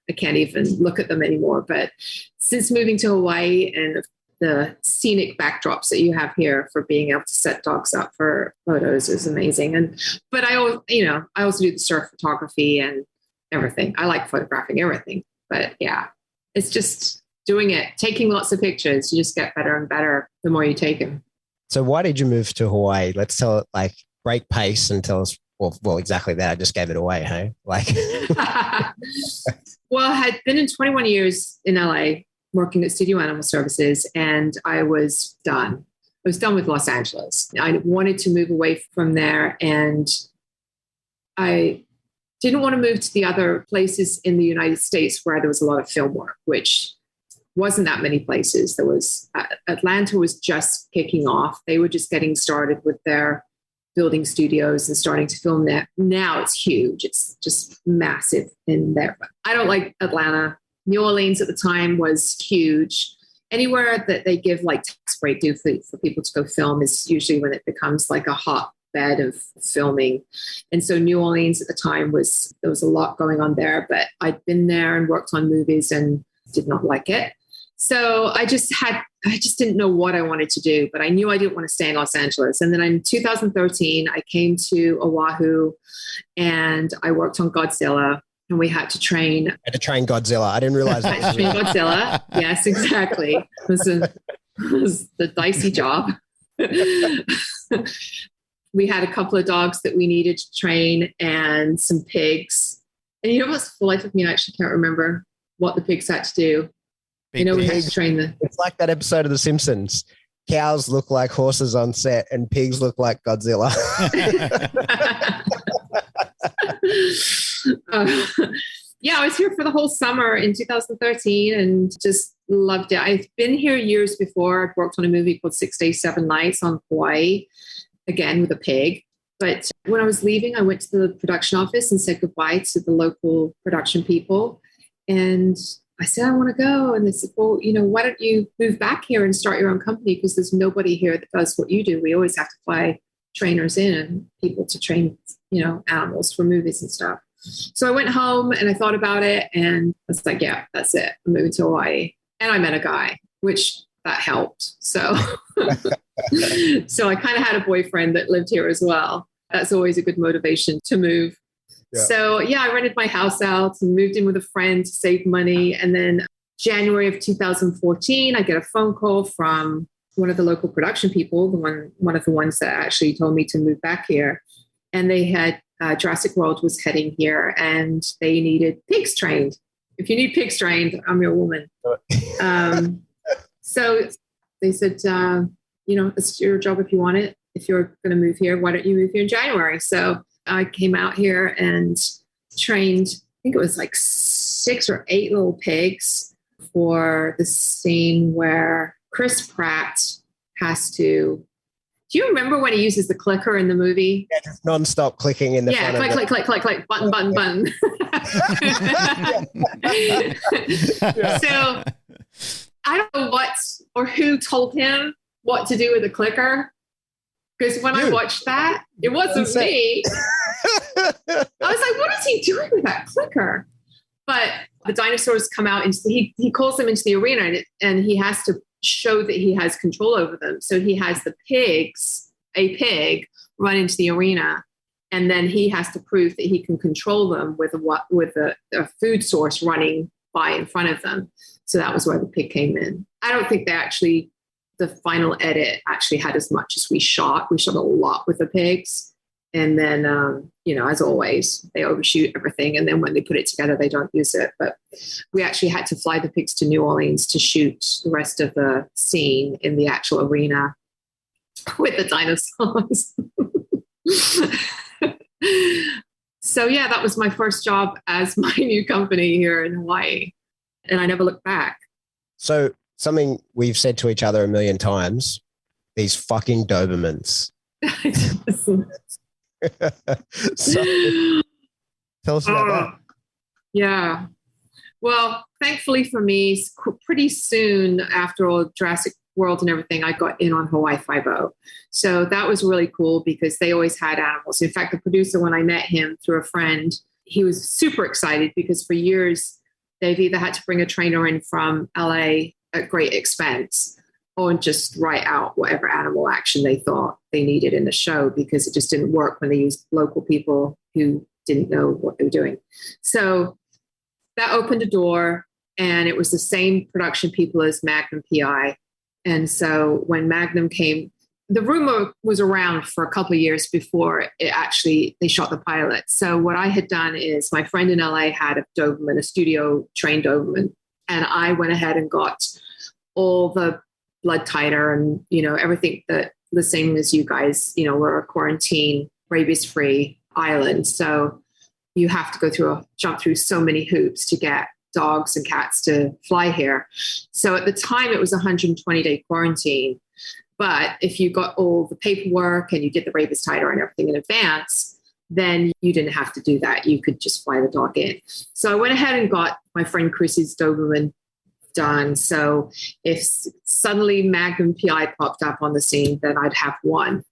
I can't even look at them anymore. But since moving to Hawaii and the scenic backdrops that you have here for being able to set dogs up for photos is amazing. But I also do the surf photography and everything. I like photographing everything. But yeah, it's just doing it, taking lots of pictures. You just get better and better the more you take them.
So why did you move to Hawaii? Let's tell it, break pace and tell us, well, exactly that. I just gave it away, hey?
Well, I had been in 21 years in LA working at Studio Animal Services, and I was done. I was done with Los Angeles. I wanted to move away from there, and I didn't want to move to the other places in the United States where there was a lot of film work, which wasn't that many places. There was Atlanta was just kicking off. They were just getting started with their building studios and starting to film that. Now it's huge. It's just massive in there. But I don't like Atlanta. New Orleans at the time was huge. Anywhere that they give tax break due for people to go film is usually when it becomes like a hotbed of filming. And so New Orleans at the time there was a lot going on there, but I'd been there and worked on movies and did not like it. So I just didn't know what I wanted to do, but I knew I didn't want to stay in Los Angeles. And then in 2013, I came to Oahu and I worked on Godzilla, and we had to train.
I had to train Godzilla. I didn't realize that.
Train Godzilla. Yes, exactly. It was the dicey job. We had a couple of dogs that we needed to train and some pigs. And for the life of me, I actually can't remember what the pigs had to do. We had to train them.
It's like that episode of The Simpsons. Cows look like horses on set and pigs look like Godzilla.
I was here for the whole summer in 2013 and just loved it. I've been here years before. I've worked on a movie called 6 Days, 7 Nights on Hawaii, again with a pig. But when I was leaving, I went to the production office and said goodbye to the local production people. And I said, I want to go. And they said, well, why don't you move back here and start your own company? Because there's nobody here that does what you do. We always have to fly trainers in and people to train, animals for movies and stuff. So I went home and I thought about it and I was like, yeah, that's it. I'm moving to Hawaii. And I met a guy, which that helped. So, so I kind of had a boyfriend that lived here as well. That's always a good motivation to move. Yeah. So yeah, I rented my house out and moved in with a friend to save money. And then January of 2014, I get a phone call from one of the local production people, one of the ones that actually told me to move back here. And they had Jurassic World was heading here and they needed pigs trained. If you need pigs trained, I'm your woman. So they said, it's your job if you want it. If you're going to move here, why don't you move here in January? So I came out here and trained, I think it was like 6 or 8 little pigs for the scene where Chris Pratt has to. Do you remember when he uses the clicker in the movie?
Yeah, just non-stop clicking in the front
click,
of
click, click, click, click, button, button, button. So I don't know what or who told him what to do with the clicker. Because when I watched that, it wasn't me. I was like, what is he doing with that clicker? But the dinosaurs come out and he calls them into the arena and he has to show that he has control over them. So he has a pig run into the arena, and then he has to prove that he can control them with a food source running by in front of them. So that was where the pig came in. I don't think the final edit actually had as much as we shot. We shot a lot with the pigs. And then, as always, they overshoot everything. And then when they put it together, they don't use it. But we actually had to fly the pigs to New Orleans to shoot the rest of the scene in the actual arena with the dinosaurs. So, yeah, that was my first job as my new company here in Hawaii. And I never looked back.
So something we've said to each other a million times, these fucking Dobermans. So, tell us about that.
Yeah. Well, thankfully for me, pretty soon after all Jurassic World and everything, I got in on Hawaii Five-0. So that was really cool because they always had animals. In fact, the producer, when I met him through a friend, he was super excited because for years, they've either had to bring a trainer in from LA at great expense or just write out whatever animal action they thought they needed in the show because it just didn't work when they used local people who didn't know what they were doing. So that opened a door, and it was the same production people as Magnum PI. And so when Magnum came, the rumor was around for a couple of years before they shot the pilot. So what I had done is my friend in LA had a Doberman, a studio trained Doberman. And I went ahead and got all the blood titer and, everything that the same as you guys, we're a quarantine, rabies-free island. So you have to jump through so many hoops to get dogs and cats to fly here. So at the time it was a 120-day quarantine. But if you got all the paperwork and you did the rabies titer and everything in advance, then you didn't have to do that. You could just fly the dog in. So I went ahead and got my friend Chrissy's Doberman done. So if suddenly Magnum PI popped up on the scene, then I'd have one.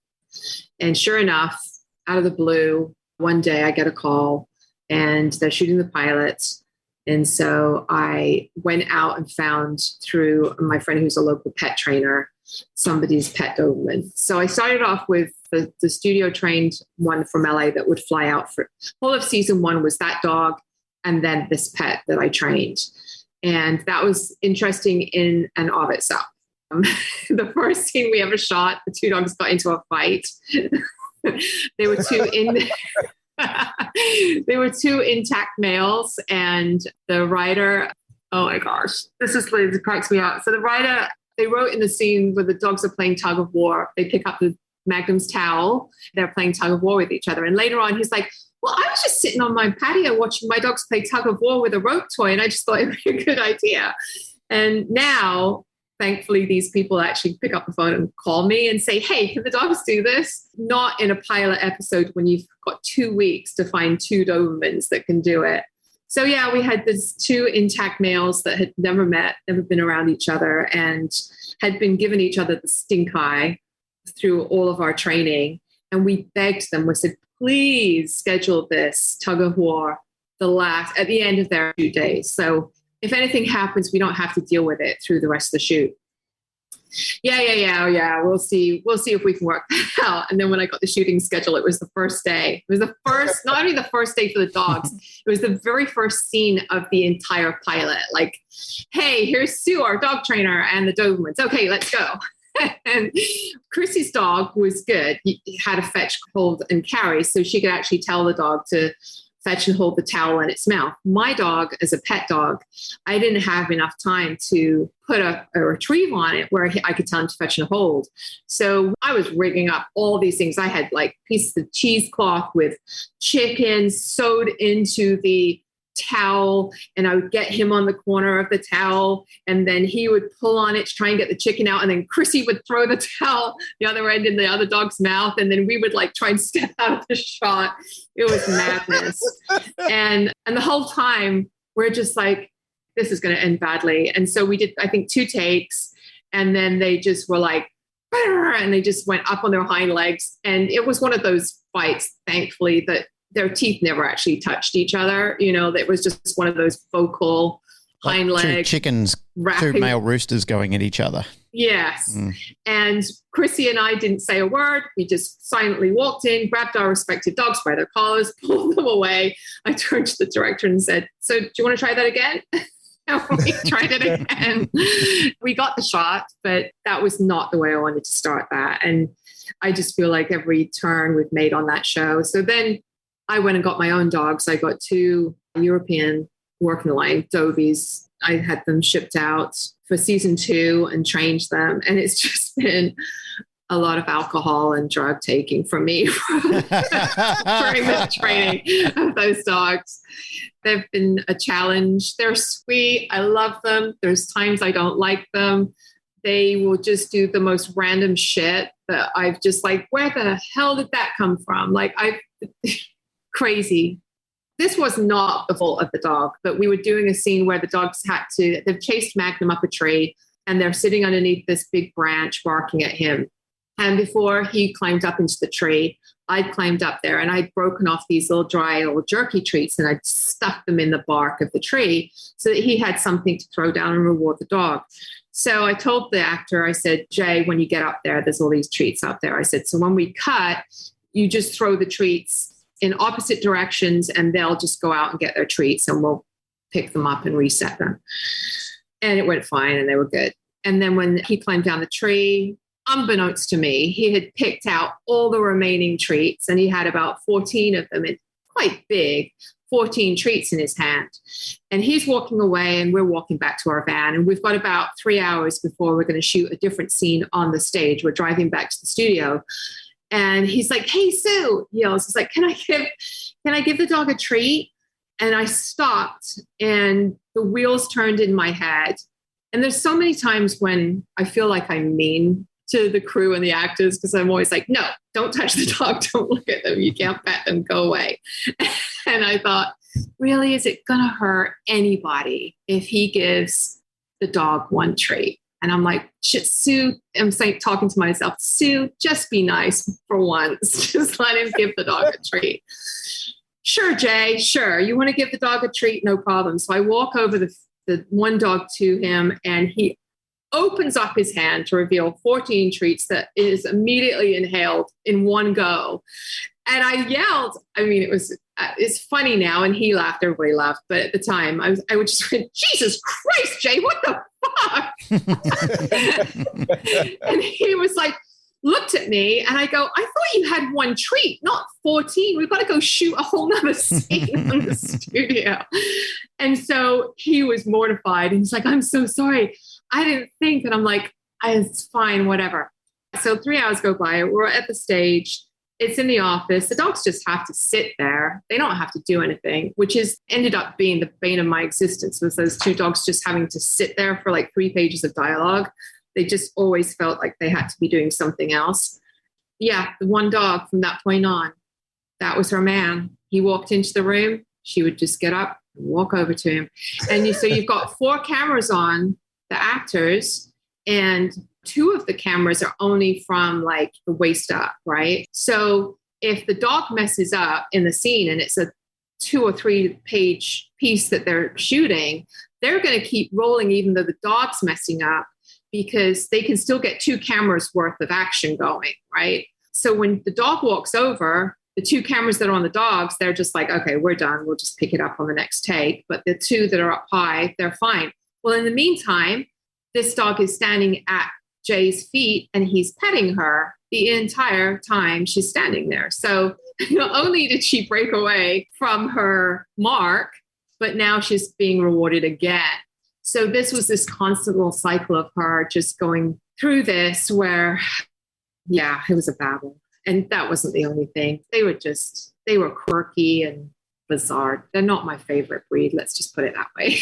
And sure enough, out of the blue, one day I get a call and they're shooting the pilot. And so I went out and found through my friend who's a local pet trainer, somebody's pet Doberman. So I started off with the studio trained one from LA that would fly out for whole of season 1 was that dog. And then this pet that I trained. And that was interesting in and of itself. The first scene we ever shot, the 2 dogs got into a fight. They were two intact males, and the writer, oh my gosh, this cracks me up. So the writer, they wrote in the scene where the dogs are playing tug of war, they pick up the Magnum's towel, they're playing tug of war with each other. And later on, he's like, well, I was just sitting on my patio watching my dogs play tug of war with a rope toy, and I just thought it would be a good idea. And now, thankfully, these people actually pick up the phone and call me and say, hey, can the dogs do this? Not in a pilot episode when you've got 2 weeks to find 2 Dobermans that can do it. So, yeah, we had these 2 intact males that had never met, never been around each other, and had been giving each other the stink eye through all of our training. And we begged them, we said, please schedule this tug of war at the end of their shoot days. So if anything happens, we don't have to deal with it through the rest of the shoot. Yeah. We'll see if we can work that out. And then when I got the shooting schedule, it was the first day. It was the first, not only the first day for the dogs, it was the very first scene of the entire pilot. Like, hey, here's Sue, our dog trainer, and the Dobermans. Okay, let's go. And Chrissy's dog was good. He had a fetch, hold, and carry, so she could actually tell the dog to fetch and hold the towel in its mouth. My dog, as a pet dog, I didn't have enough time to put a retrieve on it where I could tell him to fetch and hold. So I was rigging up all these things. I had like pieces of cheesecloth with chicken sewed into the towel, and I would get him on the corner of the towel, and then he would pull on it to try and get the chicken out, and then Chrissy would throw the towel the other end in the other dog's mouth, and then we would like try and step out of the shot. It was madness. and the whole time we're just like, this is going to end badly. And so we did, I think, 2 takes, and then they just were like, and they just went up on their hind legs, and it was one of those fights, thankfully, that their teeth never actually touched each other. You know, that was just one of those vocal hind
like
legs.
2 chickens,
rapping.
2 male roosters going at each other.
Yes. And Chrissy and I didn't say a word. We just silently walked in, grabbed our respective dogs by their collars, pulled them away. I turned to the director and said, so do you want to try that again? And we tried it again. We got the shot, but that was not the way I wanted to start that. And I just feel like every turn we've made on that show. So then I went and got my own dogs. I got 2 European working line Dobies. I had them shipped out for season 2 and changed them. And it's just been a lot of alcohol and drug taking from me during the training of those dogs. They've been a challenge. They're sweet. I love them. There's times I don't like them. They will just do the most random shit that I've just like, where the hell did that come from? Like, crazy. This was not the fault of the dog, but we were doing a scene where the dogs they've chased Magnum up a tree, and they're sitting underneath this big branch barking at him. And before he climbed up into the tree, I'd climbed up there and I'd broken off these little dry little jerky treats, and I'd stuck them in the bark of the tree so that he had something to throw down and reward the dog. So I told the actor, I said, Jay, when you get up there, there's all these treats out there. I said, so when we cut, you just throw the treats in opposite directions, and they'll just go out and get their treats, and we'll pick them up and reset them. And it went fine, and they were good. And then when he climbed down the tree, unbeknownst to me, he had picked out all the remaining treats, and he had about 14 of them, quite big, 14 treats in his hand. And he's walking away, and we're walking back to our van, and we've got about 3 hours before we're going to shoot a different scene on the stage. We're driving back to the studio. And he's like, hey, Sue, he yells. He's like, can I give the dog a treat? And I stopped, and the wheels turned in my head. And there's so many times when I feel like I'm mean to the crew and the actors, because I'm always like, no, don't touch the dog. Don't look at them. You can't pet them. Go away. And I thought, really, is it going to hurt anybody if he gives the dog one treat? And I'm like, Sue, I'm saying, talking to myself, Sue, just be nice for once. Just let him give the dog a treat. Sure, Jay, sure. You want to give the dog a treat? No problem. So I walk over the one dog to him, and he opens up his hand to reveal 14 treats that is immediately inhaled in one go. And I yelled, I mean, it's funny now, and he laughed, everybody laughed. But at the time I would just went, Jesus Christ, Jay, what the fuck? And he was like, looked at me, and I go, I thought you had one treat, not 14. We've got to go shoot a whole nother scene on the studio. And so he was mortified. And he's like, I'm so sorry. I didn't think. And I'm like, it's fine, whatever. So 3 hours go by. We're at the stage. It's in the office. The dogs just have to sit there. They don't have to do anything, which is ended up being the bane of my existence, was those 2 dogs just having to sit there for like 3 pages of dialogue. They just always felt like they had to be doing something else. Yeah, the one dog from that point on, that was her man. He walked into the room. She would just get up and walk over to him. And so you've got 4 cameras on the actors, and 2 of the cameras are only from like the waist up, right? So if the dog messes up in the scene and it's a 2 or 3 page piece that they're shooting, they're going to keep rolling even though the dog's messing up, because they can still get 2 cameras worth of action going, right? So when the dog walks over, the 2 cameras that are on the dogs, they're just like, okay, we're done. We'll just pick it up on the next take. But the 2 that are up high, they're fine. Well, in the meantime, this dog is standing at Jay's feet and he's petting her the entire time she's standing there. So not only did she break away from her mark, but now she's being rewarded again. So this was this constant little cycle of her just going through this where, yeah, it was a battle. And that wasn't the only thing. They were quirky and bizarre. They're not my favorite breed. Let's just put it that way.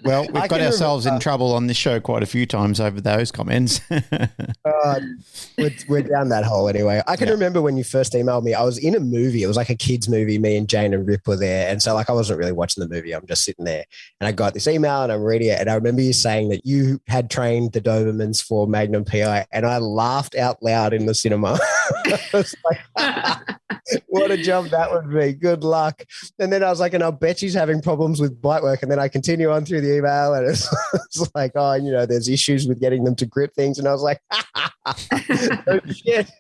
Well, we've got ourselves in trouble on this show quite a few times over those comments.
We're down that hole anyway. I can remember when you first emailed me, I was in a movie. It was like a kid's movie. Me and Jane and Rip were there. And so like I wasn't really watching the movie. I'm just sitting there and I got this email and I'm reading it. And I remember you saying that you had trained the Dobermans for Magnum PI and I laughed out loud in the cinema. I was like, what a job that would be. Good luck. And then I was like, and I'll bet she's having problems with bite work. And then I continue on through the email and it's like, oh, you know, there's issues with getting them to grip things. And I was like, oh, shit.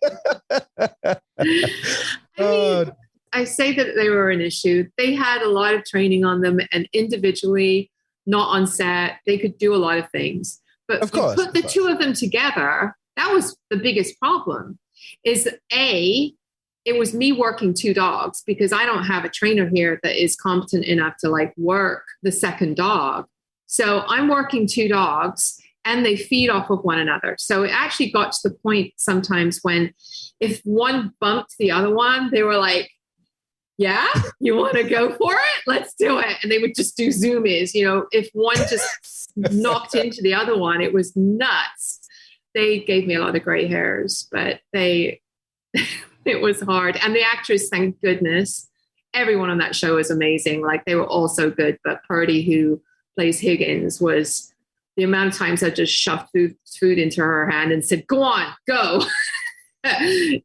I say that they were an issue. They had a lot of training on them and individually, not on set, they could do a lot of things. But
of course,
put the 2 of them together, that was the biggest problem. Is it was me working 2 dogs because I don't have a trainer here that is competent enough to like work the second dog. So I'm working 2 dogs and they feed off of one another. So it actually got to the point sometimes when if one bumped the other one, they were like, yeah, you want to go for it? Let's do it. And they would just do zoomies. You know, if one just knocked into the other one, it was nuts. They gave me a lot of gray hairs, but it was hard. And the actress, thank goodness, everyone on that show was amazing. Like they were all so good. But Purdy, who plays Higgins, was the amount of times I just shoved food into her hand and said, go on, go.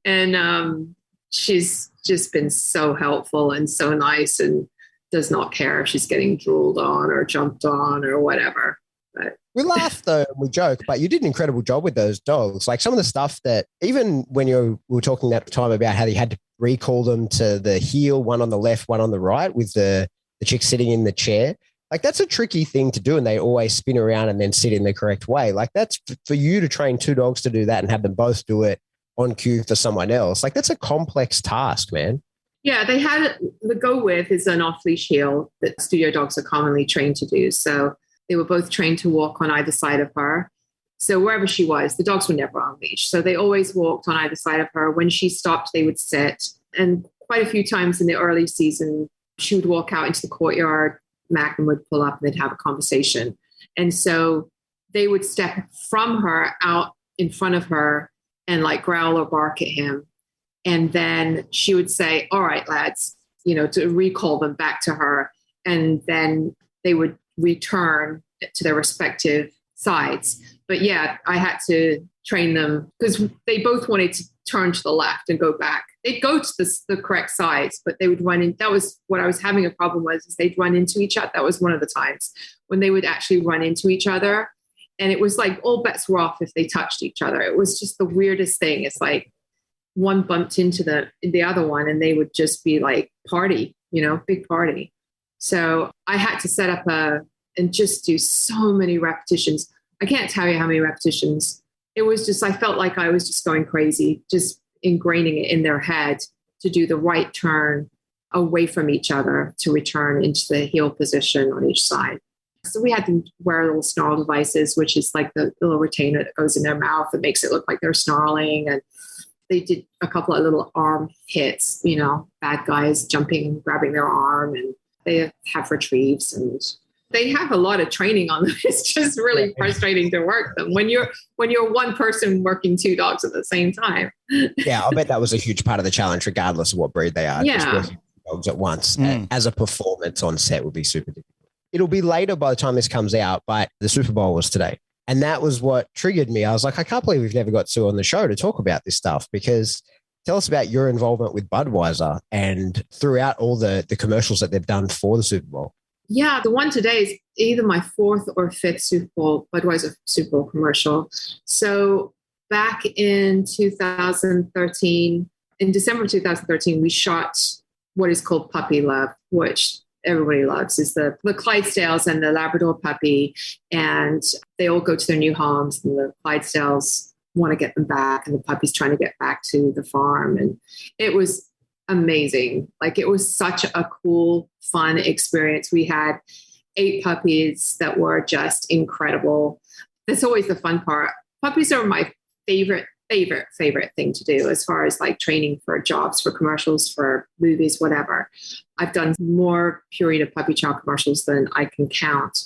And she's just been so helpful and so nice and does not care if she's getting drooled on or jumped on or whatever. But
we laugh though, and we joke, but you did an incredible job with those dogs. Like some of the stuff that even when we were talking at the time about how you had to recall them to the heel, one on the left, one on the right with the chick sitting in the chair. Like that's a tricky thing to do. And they always spin around and then sit in the correct way. Like that's for you to train 2 dogs to do that and have them both do it on cue for someone else. Like that's a complex task, man.
Yeah, they had the go with is an off-leash heel that studio dogs are commonly trained to do. So they were both trained to walk on either side of her. So wherever she was, the dogs were never on leash. So they always walked on either side of her. When she stopped, they would sit. And quite a few times in the early season, she would walk out into the courtyard. Magnum would pull up and they'd have a conversation. And so they would step from her out in front of her and like growl or bark at him. And then she would say, all right, lads, you know, to recall them back to her. And then they would return to their respective sides. But yeah, I had to train them because they both wanted to turn to the left and go back. They'd go to the correct sides, but they would run in. That was what I was having a problem with, is they'd run into each other. That was one of the times when they would actually run into each other. And it was like all bets were off if they touched each other. It was just the weirdest thing. It's like one bumped into the other one and they would just be like party, you know, big party. So I had to set up and just do so many repetitions. I can't tell you how many repetitions. It was just, I felt like I was just going crazy, just ingraining it in their head to do the right turn away from each other to return into the heel position on each side. So we had them wear little snarl devices, which is like the little retainer that goes in their mouth that makes it look like they're snarling. And they did a couple of little arm hits, you know, bad guys jumping and grabbing their arm, and they have retrieves, and they have a lot of training on them. It's just really frustrating to work them when you're one person working 2 dogs at the same time.
Yeah, I bet that was a huge part of the challenge, regardless of what breed they are.
Yeah.
Just working 2 dogs at once as a performance on set would be super difficult. It'll be later by the time this comes out, but the Super Bowl was today. And that was what triggered me. I was like, I can't believe we've never got Sue on the show to talk about this stuff, because Tell us about your involvement with Budweiser and throughout all the commercials that they've done for the Super Bowl.
Yeah, the one today is either my fourth or fifth Super Bowl, Budweiser Super Bowl commercial. So back in 2013, in December 2013, we shot what is called Puppy Love, which everybody loves, is the Clydesdales and the Labrador puppy. And they all go to their new homes, and the Clydesdales want to get them back, and the puppy's trying to get back to the farm. And it was amazing. Like, it was such a cool, fun experience. We had 8 puppies that were just incredible. That's always the fun part. Puppies are my favorite thing to do as far as like training for jobs, for commercials, for movies, whatever. I've done more Purina puppy chow commercials than I can count.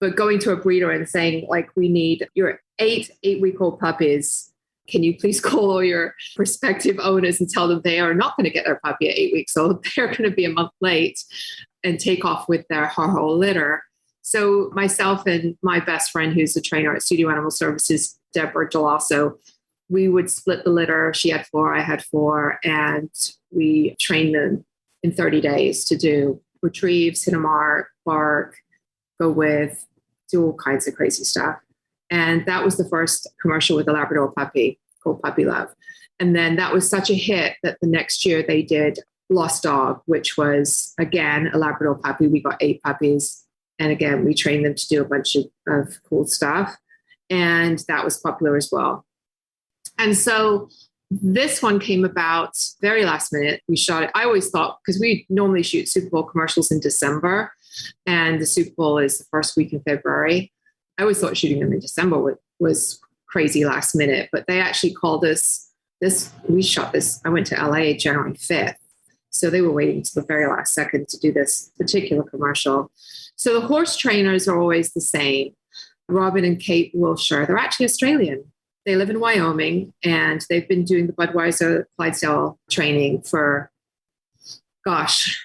But going to a breeder and saying, like, we need your 8-week-old puppies. Can you please call all your prospective owners and tell them they are not going to get their puppy at 8 weeks old? They're going to be a month late and take off with their whole litter. So myself and my best friend, who's a trainer at Studio Animal Services, Deborah Gelasso, we would split the litter. She had 4, I had 4, and we trained them in 30 days to do retrieve, sit a mark, bark, go with, do all kinds of crazy stuff. And that was the first commercial with a Labrador puppy called Puppy Love. And then that was such a hit that the next year they did Lost Dog, which was, again, a Labrador puppy. We got 8 puppies. And again, we trained them to do a bunch of cool stuff. And that was popular as well. And so this one came about very last minute. We shot it. I always thought, because we normally shoot Super Bowl commercials in December, and the Super Bowl is the first week in February. I always thought shooting them in December was crazy last minute, but they actually called us we shot this. I went to LA January 5th. So they were waiting until the very last second to do this particular commercial. So the horse trainers are always the same. Robin and Kate Wilshire, they're actually Australian. They live in Wyoming, and they've been doing the Budweiser Clydesdale training for, gosh,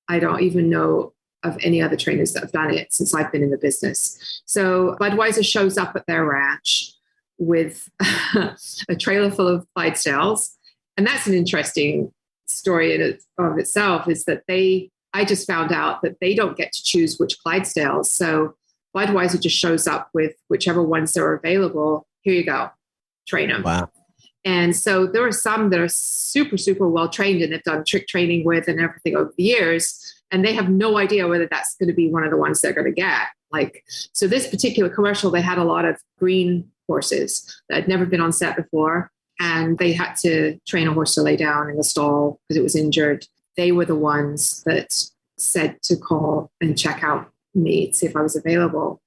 I don't even know of any other trainers that have done it since I've been in the business. So Budweiser shows up at their ranch with a trailer full of Clydesdales. And that's an interesting story in of itself, is that I just found out that they don't get to choose which Clydesdales. So Budweiser just shows up with whichever ones that are available. Here you go, train them.
Wow.
And so there are some that are super, super well trained and they've done trick training with and everything over the years. And they have no idea whether that's going to be one of the ones they're going to get. Like, so this particular commercial, they had a lot of green horses that had never been on set before. And they had to train a horse to lay down in the stall because it was injured. They were the ones that said to call and check out me to see if I was available.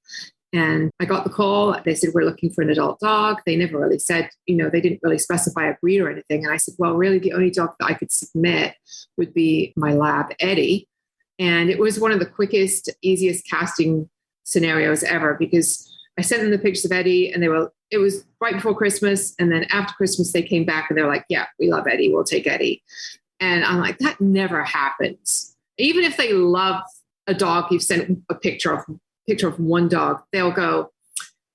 And I got the call. They said, we're looking for an adult dog. They never really said, they didn't really specify a breed or anything. And I said, well, really the only dog that I could submit would be my lab, Eddie. And it was one of the quickest, easiest casting scenarios ever, because I sent them the pictures of Eddie, and it was right before Christmas. And then after Christmas, they came back and they're like, yeah, we love Eddie. We'll take Eddie. And I'm like, that never happens. Even if they love a dog, you've sent a picture of one dog, they'll go,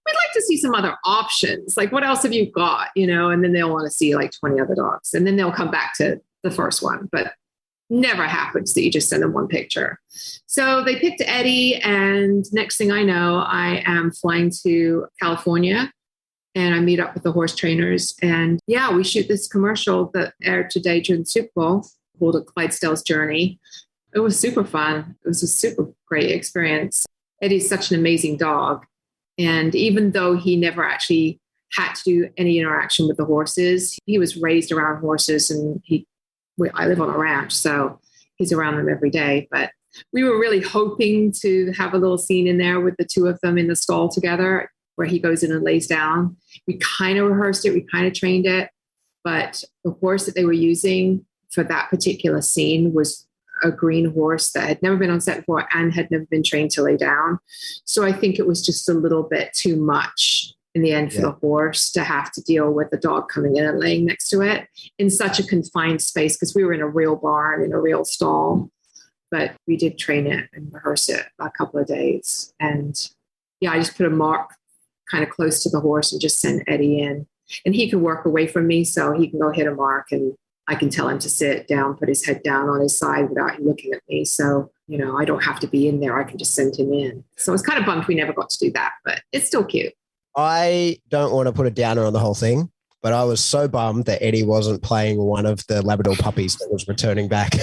we'd like to see some other options. Like, what else have you got? And then they'll want to see like 20 other dogs. And then they'll come back to the first one. But never happens that you just send them one picture. So they picked Eddie, and next thing I know, I am flying to California, and I meet up with the horse trainers. And yeah, we shoot this commercial that aired today during the Super Bowl called A Clydesdale's Journey. It was super fun. It was a super great experience. Eddie's such an amazing dog. And even though he never actually had to do any interaction with the horses, he was raised around horses, and I live on a ranch, so he's around them every day. But we were really hoping to have a little scene in there with the two of them in the stall together where he goes in and lays down. We kind of rehearsed it. We kind of trained it. But the horse that they were using for that particular scene was a green horse that had never been on set before and had never been trained to lay down. So I think it was just a little bit too much in the end for the horse to have to deal with the dog coming in and laying next to it in such a confined space, because we were in a real barn, in a real stall. But we did train it and rehearse it a couple of days. And yeah, I just put a mark kind of close to the horse and just sent Eddie in. And he can work away from me, so he can go hit a mark and I can tell him to sit down, put his head down on his side without him looking at me. So, I don't have to be in there. I can just send him in. So I was kind of bummed we never got to do that, but it's still cute.
I don't want to put a downer on the whole thing, but I was so bummed that Eddie wasn't playing one of the Labrador puppies that was returning back.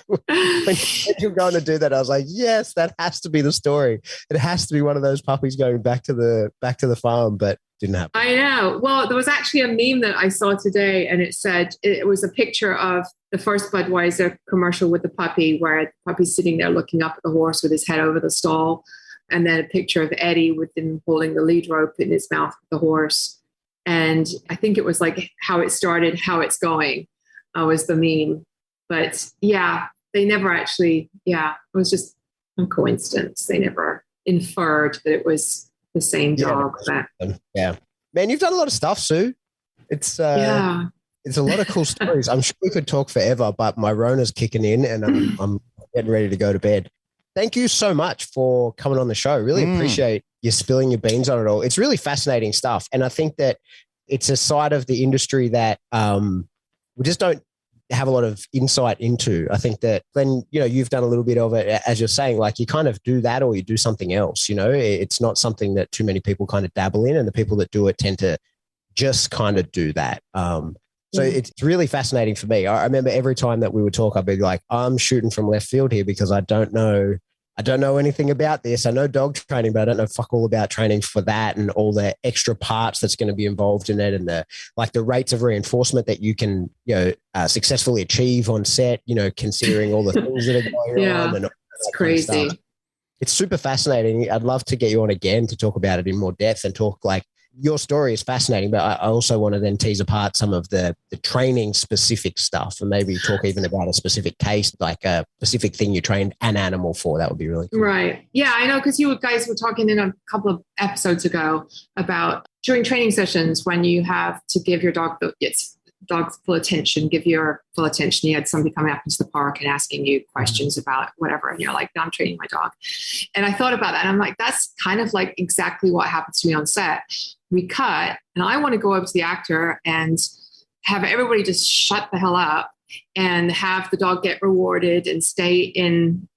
When you were going to do that, I was like, yes, that has to be the story. It has to be one of those puppies going back to the farm, but didn't happen.
I know. Well, there was actually a meme that I saw today, and it was a picture of the first Budweiser commercial with the puppy, where the puppy's sitting there looking up at the horse with his head over the stall, and then a picture of Eddie with him holding the lead rope in his mouth with the horse. And I think it was like how it started, how it's going, was the meme. But yeah, they never actually, it was just a coincidence. They never inferred that it was the same dog.
Yeah. Man, you've done a lot of stuff, Sue. It's a lot of cool stories. I'm sure we could talk forever, but my Rona's kicking in and I'm getting ready to go to bed. Thank you so much for coming on the show. Really appreciate you spilling your beans on it all. It's really fascinating stuff. And I think that it's a side of the industry that we just don't have a lot of insight into. I think that Glenn, you've done a little bit of it, as you're saying, like you kind of do that or you do something else, it's not something that too many people kind of dabble in, and the people that do it tend to just kind of do that. So it's really fascinating for me. I remember every time that we would talk, I'd be like, I'm shooting from left field here because I don't know anything about this. I know dog training, but I don't know fuck all about training for that and all the extra parts that's going to be involved in it, and the rates of reinforcement that you can successfully achieve on set. Considering all the things that are going on. And
it's crazy.
Kind of stuff. It's super fascinating. I'd love to get you on again to talk about it in more depth and talk like. Your story is fascinating, but I also want to then tease apart some of the training specific stuff and maybe talk even about a specific case, like a specific thing you trained an animal for. That would be really cool. Right.
Yeah, I know, because you guys were talking in a couple of episodes ago about during training sessions when you have to give your dog dog's full attention, give your full attention. You had somebody coming up into the park and asking you questions about whatever. And you're like, no, I'm training my dog. And I thought about that. And I'm like, that's kind of like exactly what happens to me on set. We cut and I want to go up to the actor and have everybody just shut the hell up and have the dog get rewarded and stay in,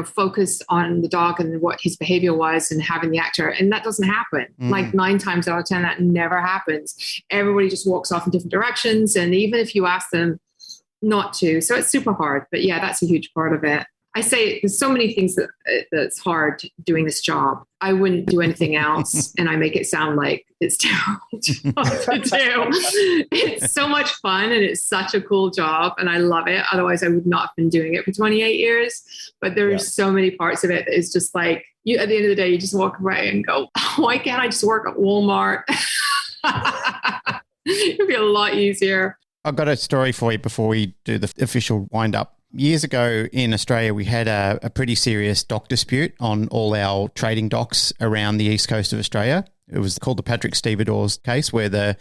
focus on the dog and what his behavior was and having the actor. And that doesn't happen. Like 9 times out of 10, that never happens. Everybody just walks off in different directions. And even if you ask them not to, so it's super hard, but yeah, that's a huge part of it. I say there's so many things that's hard doing this job. I wouldn't do anything else. And I make it sound like it's terrible job to do. It's so much fun and it's such a cool job and I love it. Otherwise I would not have been doing it for 28 years. But there's so many parts of it that is just like you, at the end of the day, you just walk away and go, why can't I just work at Walmart? It'd be a lot easier.
I've got a story for you before we do the official wind up. Years ago in Australia, we had a pretty serious dock dispute on all our trading docks around the east coast of Australia. It was called the Patrick Stevedores case, where the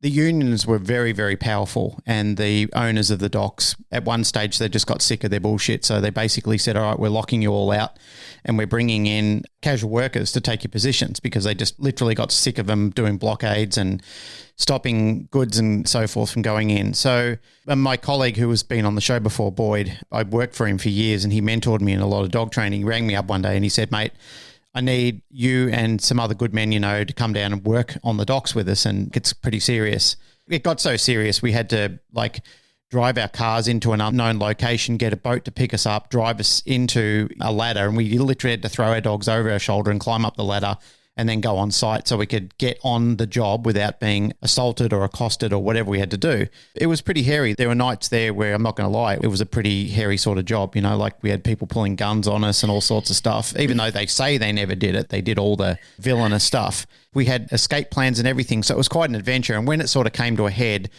unions were very, very powerful, and the owners of the docks, at one stage, they just got sick of their bullshit. So they basically said, all right, we're locking you all out and we're bringing in casual workers to take your positions, because they just literally got sick of them doing blockades and stopping goods and so forth from going in. So my colleague who has been on the show before, Boyd, I worked for him for years and he mentored me in a lot of dog training. He rang me up one day and he said, mate, I need you and some other good men, to come down and work on the docks with us. And it's pretty serious. It got so serious, we had to drive our cars into an unknown location, get a boat to pick us up, drive us into a ladder. And we literally had to throw our dogs over our shoulder and climb up the ladder and then go on site so we could get on the job without being assaulted or accosted or whatever we had to do. It was pretty hairy. There were nights there where, I'm not going to lie, it was a pretty hairy sort of job. We had people pulling guns on us and all sorts of stuff. Even though they say they never did it, they did all the villainous stuff. We had escape plans and everything, so it was quite an adventure. And when it sort of came to a head,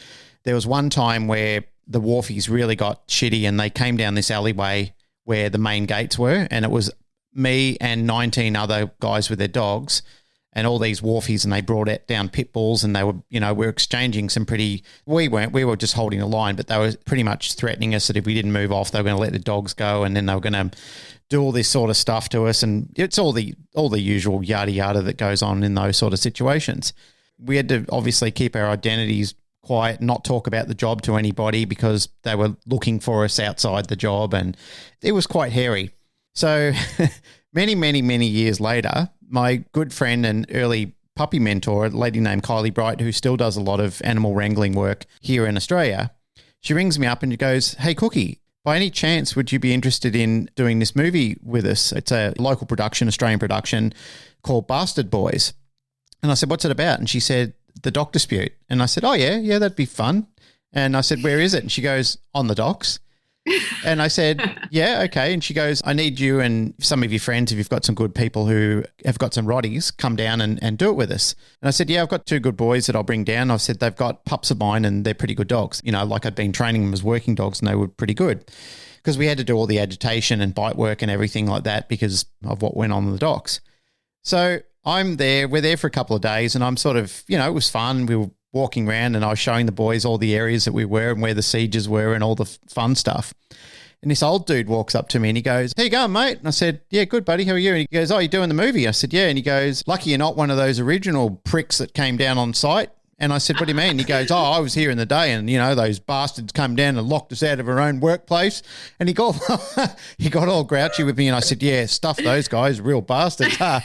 there was one time where the wharfies really got shitty and they came down this alleyway where the main gates were, and it was me and 19 other guys with their dogs and all these wharfies, and they brought down pit bulls, and they were, we were exchanging some we were just holding the line, but they were pretty much threatening us that if we didn't move off, they were going to let the dogs go, and then they were going to do all this sort of stuff to us. And it's all the usual yada yada that goes on in those sort of situations. we had to obviously keep our identities quiet, not talk about the job to anybody because they were looking for us outside the job, and it was quite hairy. So many, many, many years later, my good friend and early puppy mentor, a lady named Kylie Bright, who still does a lot of animal wrangling work here in Australia, she rings me up and goes, "Hey, Cookie, by any chance, would you be interested in doing this movie with us? It's a local production, Australian production called Bastard Boys." And I said, "What's it about?" And she said, "The Dock Dispute." And I said, "Oh, yeah, that'd be fun." And I said, "Where is it?" And she goes, "On the docks." And I said, "Yeah, okay." And she goes, "I need you and some of your friends, if you've got some good people who have got some rotties, come down and do it with us." And I said, "Yeah, I've got 2 good boys that I'll bring down." I said, "They've got pups of mine and they're pretty good dogs." You know, like I'd been training them as working dogs and they were pretty good because we had to do all the agitation and bite work and everything like that because of what went on the docks. So I'm there, we're there for a couple of days and I'm sort of, you know, it was fun. We were walking around and I was showing the boys all the areas that we were and where the sieges were and all the fun stuff. And this old dude walks up to me and he goes, "How you going, mate?" And I said, "Yeah, good, buddy. How are you?" And he goes, "Oh, you doing the movie?" I said, "Yeah." And he goes, "Lucky you're not one of those original pricks that came down on site." And I said, "What do you mean?" And he goes, "Oh, I was here in the day and, you know, those bastards come down and locked us out of our own workplace." And he got all grouchy with me and I said, "Yeah, stuff those guys, real bastards, huh?"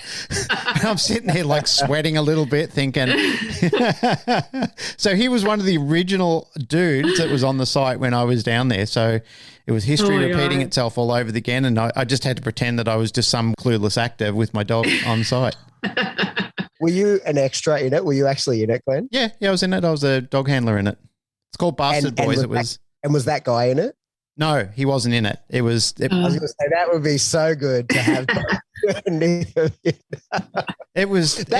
And I'm sitting there like sweating a little bit thinking. So he was one of the original dudes that was on the site when I was down there. So it was history repeating itself all over again. And I just had to pretend that I was just some clueless actor with my dog on site.
Were you an extra in it? Were you actually in it, Glenn?
Yeah, I was in it. I was a dog handler in it. It's called Bastard Boys.
And was that guy in it?
No, he wasn't in it. I was going
to say that would be so good to have. That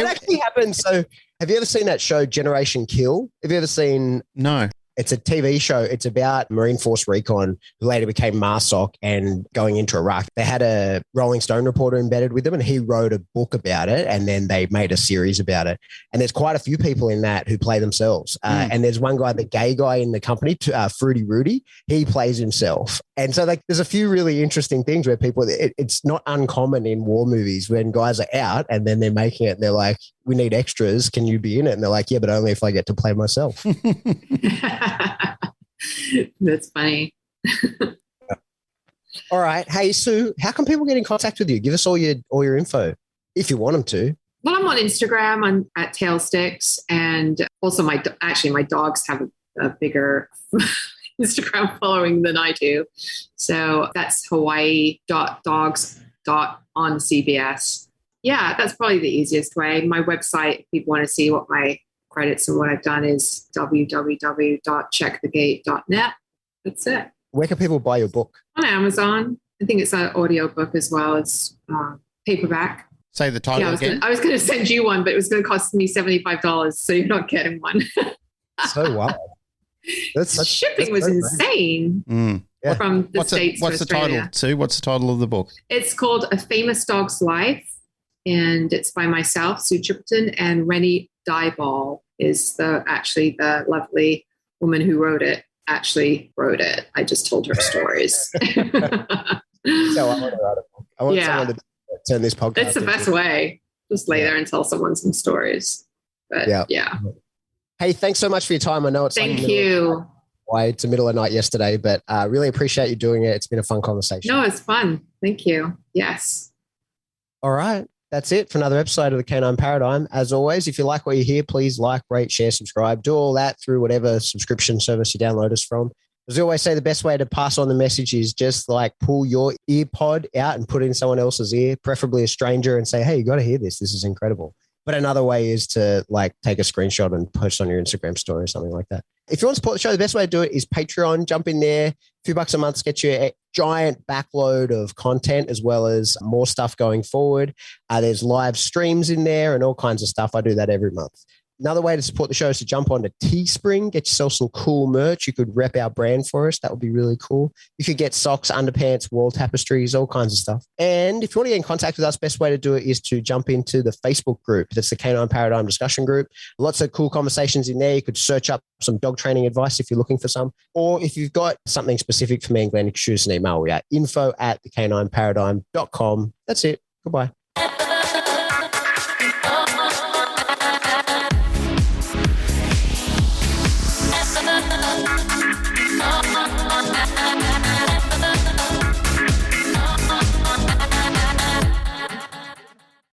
actually happened. So, have you ever seen that show Generation Kill? Have you ever seen?
No.
It's a TV show. It's about Marine Force Recon, who later became MARSOC and going into Iraq. They had a Rolling Stone reporter embedded with them and he wrote a book about it and then they made a series about it. And there's quite a few people in that who play themselves. And there's one guy, the gay guy in the company, Fruity Rudy, he plays himself. And so like there's a few really interesting things where people, it's not uncommon in war movies when guys are out and then they're making it and they're like, "We need extras. Can you be in it?" And they're like, "Yeah, but only if I get to play myself."
That's funny.
All right. Hey, Sue, how can people get in contact with you? Give us all your info if you want them to.
Well, I'm on Instagram. I'm at Tailsticks. And also my dogs have a bigger Instagram following than I do. So that's hawaii.dogs.oncbs. Yeah, that's probably the easiest way. My website, if people want to see what my credits and what I've done, is www.checkthegate.net. That's it.
Where can people buy your book?
On Amazon. I think it's an audio book as well. It's paperback.
Say the title again.
I was going to send you one, but it was going to cost me $75, so you're not getting one.
So wild.
Shipping was insane from the States to Australia.
What's the title, Sue? What's the title of the book?
It's called A Famous Dog's Life, and it's by myself, Sue Chipperton, and Rennie Dieball is the lovely woman who wrote it. I just told her stories.
So I want to write a book. I want someone to turn this podcast.
It's the best way. Just lay there and tell someone some stories. But yeah.
Hey, thanks so much for your time. I know it's
it's the
middle of the night yesterday, but really appreciate you doing it. It's been a fun conversation.
No, it's fun. Thank you. Yes.
All right. That's it for another episode of the Canine Paradigm. As always, if you like what you hear, please like, rate, share, subscribe. Do all that through whatever subscription service you download us from. As I always say, the best way to pass on the message is just like pull your ear pod out and put it in someone else's ear, preferably a stranger, and say, "Hey, you got to hear this. This is incredible." But another way is to like take a screenshot and post on your Instagram story or something like that. If you want to support the show, the best way to do it is Patreon. Jump in there. $2 a month gets you a giant backload of content as well as more stuff going forward. There's live streams in there and all kinds of stuff. I do that every month. Another way to support the show is to jump onto Teespring, get yourself some cool merch. You could rep our brand for us. That would be really cool. You could get socks, underpants, wall tapestries, all kinds of stuff. And if you want to get in contact with us, best way to do it is to jump into the Facebook group. That's the Canine Paradigm discussion group. Lots of cool conversations in there. You could search up some dog training advice if you're looking for some. Or if you've got something specific for me and Glenn, you can shoot us an email. We are info@thecanineparadigm.com. That's it. Goodbye.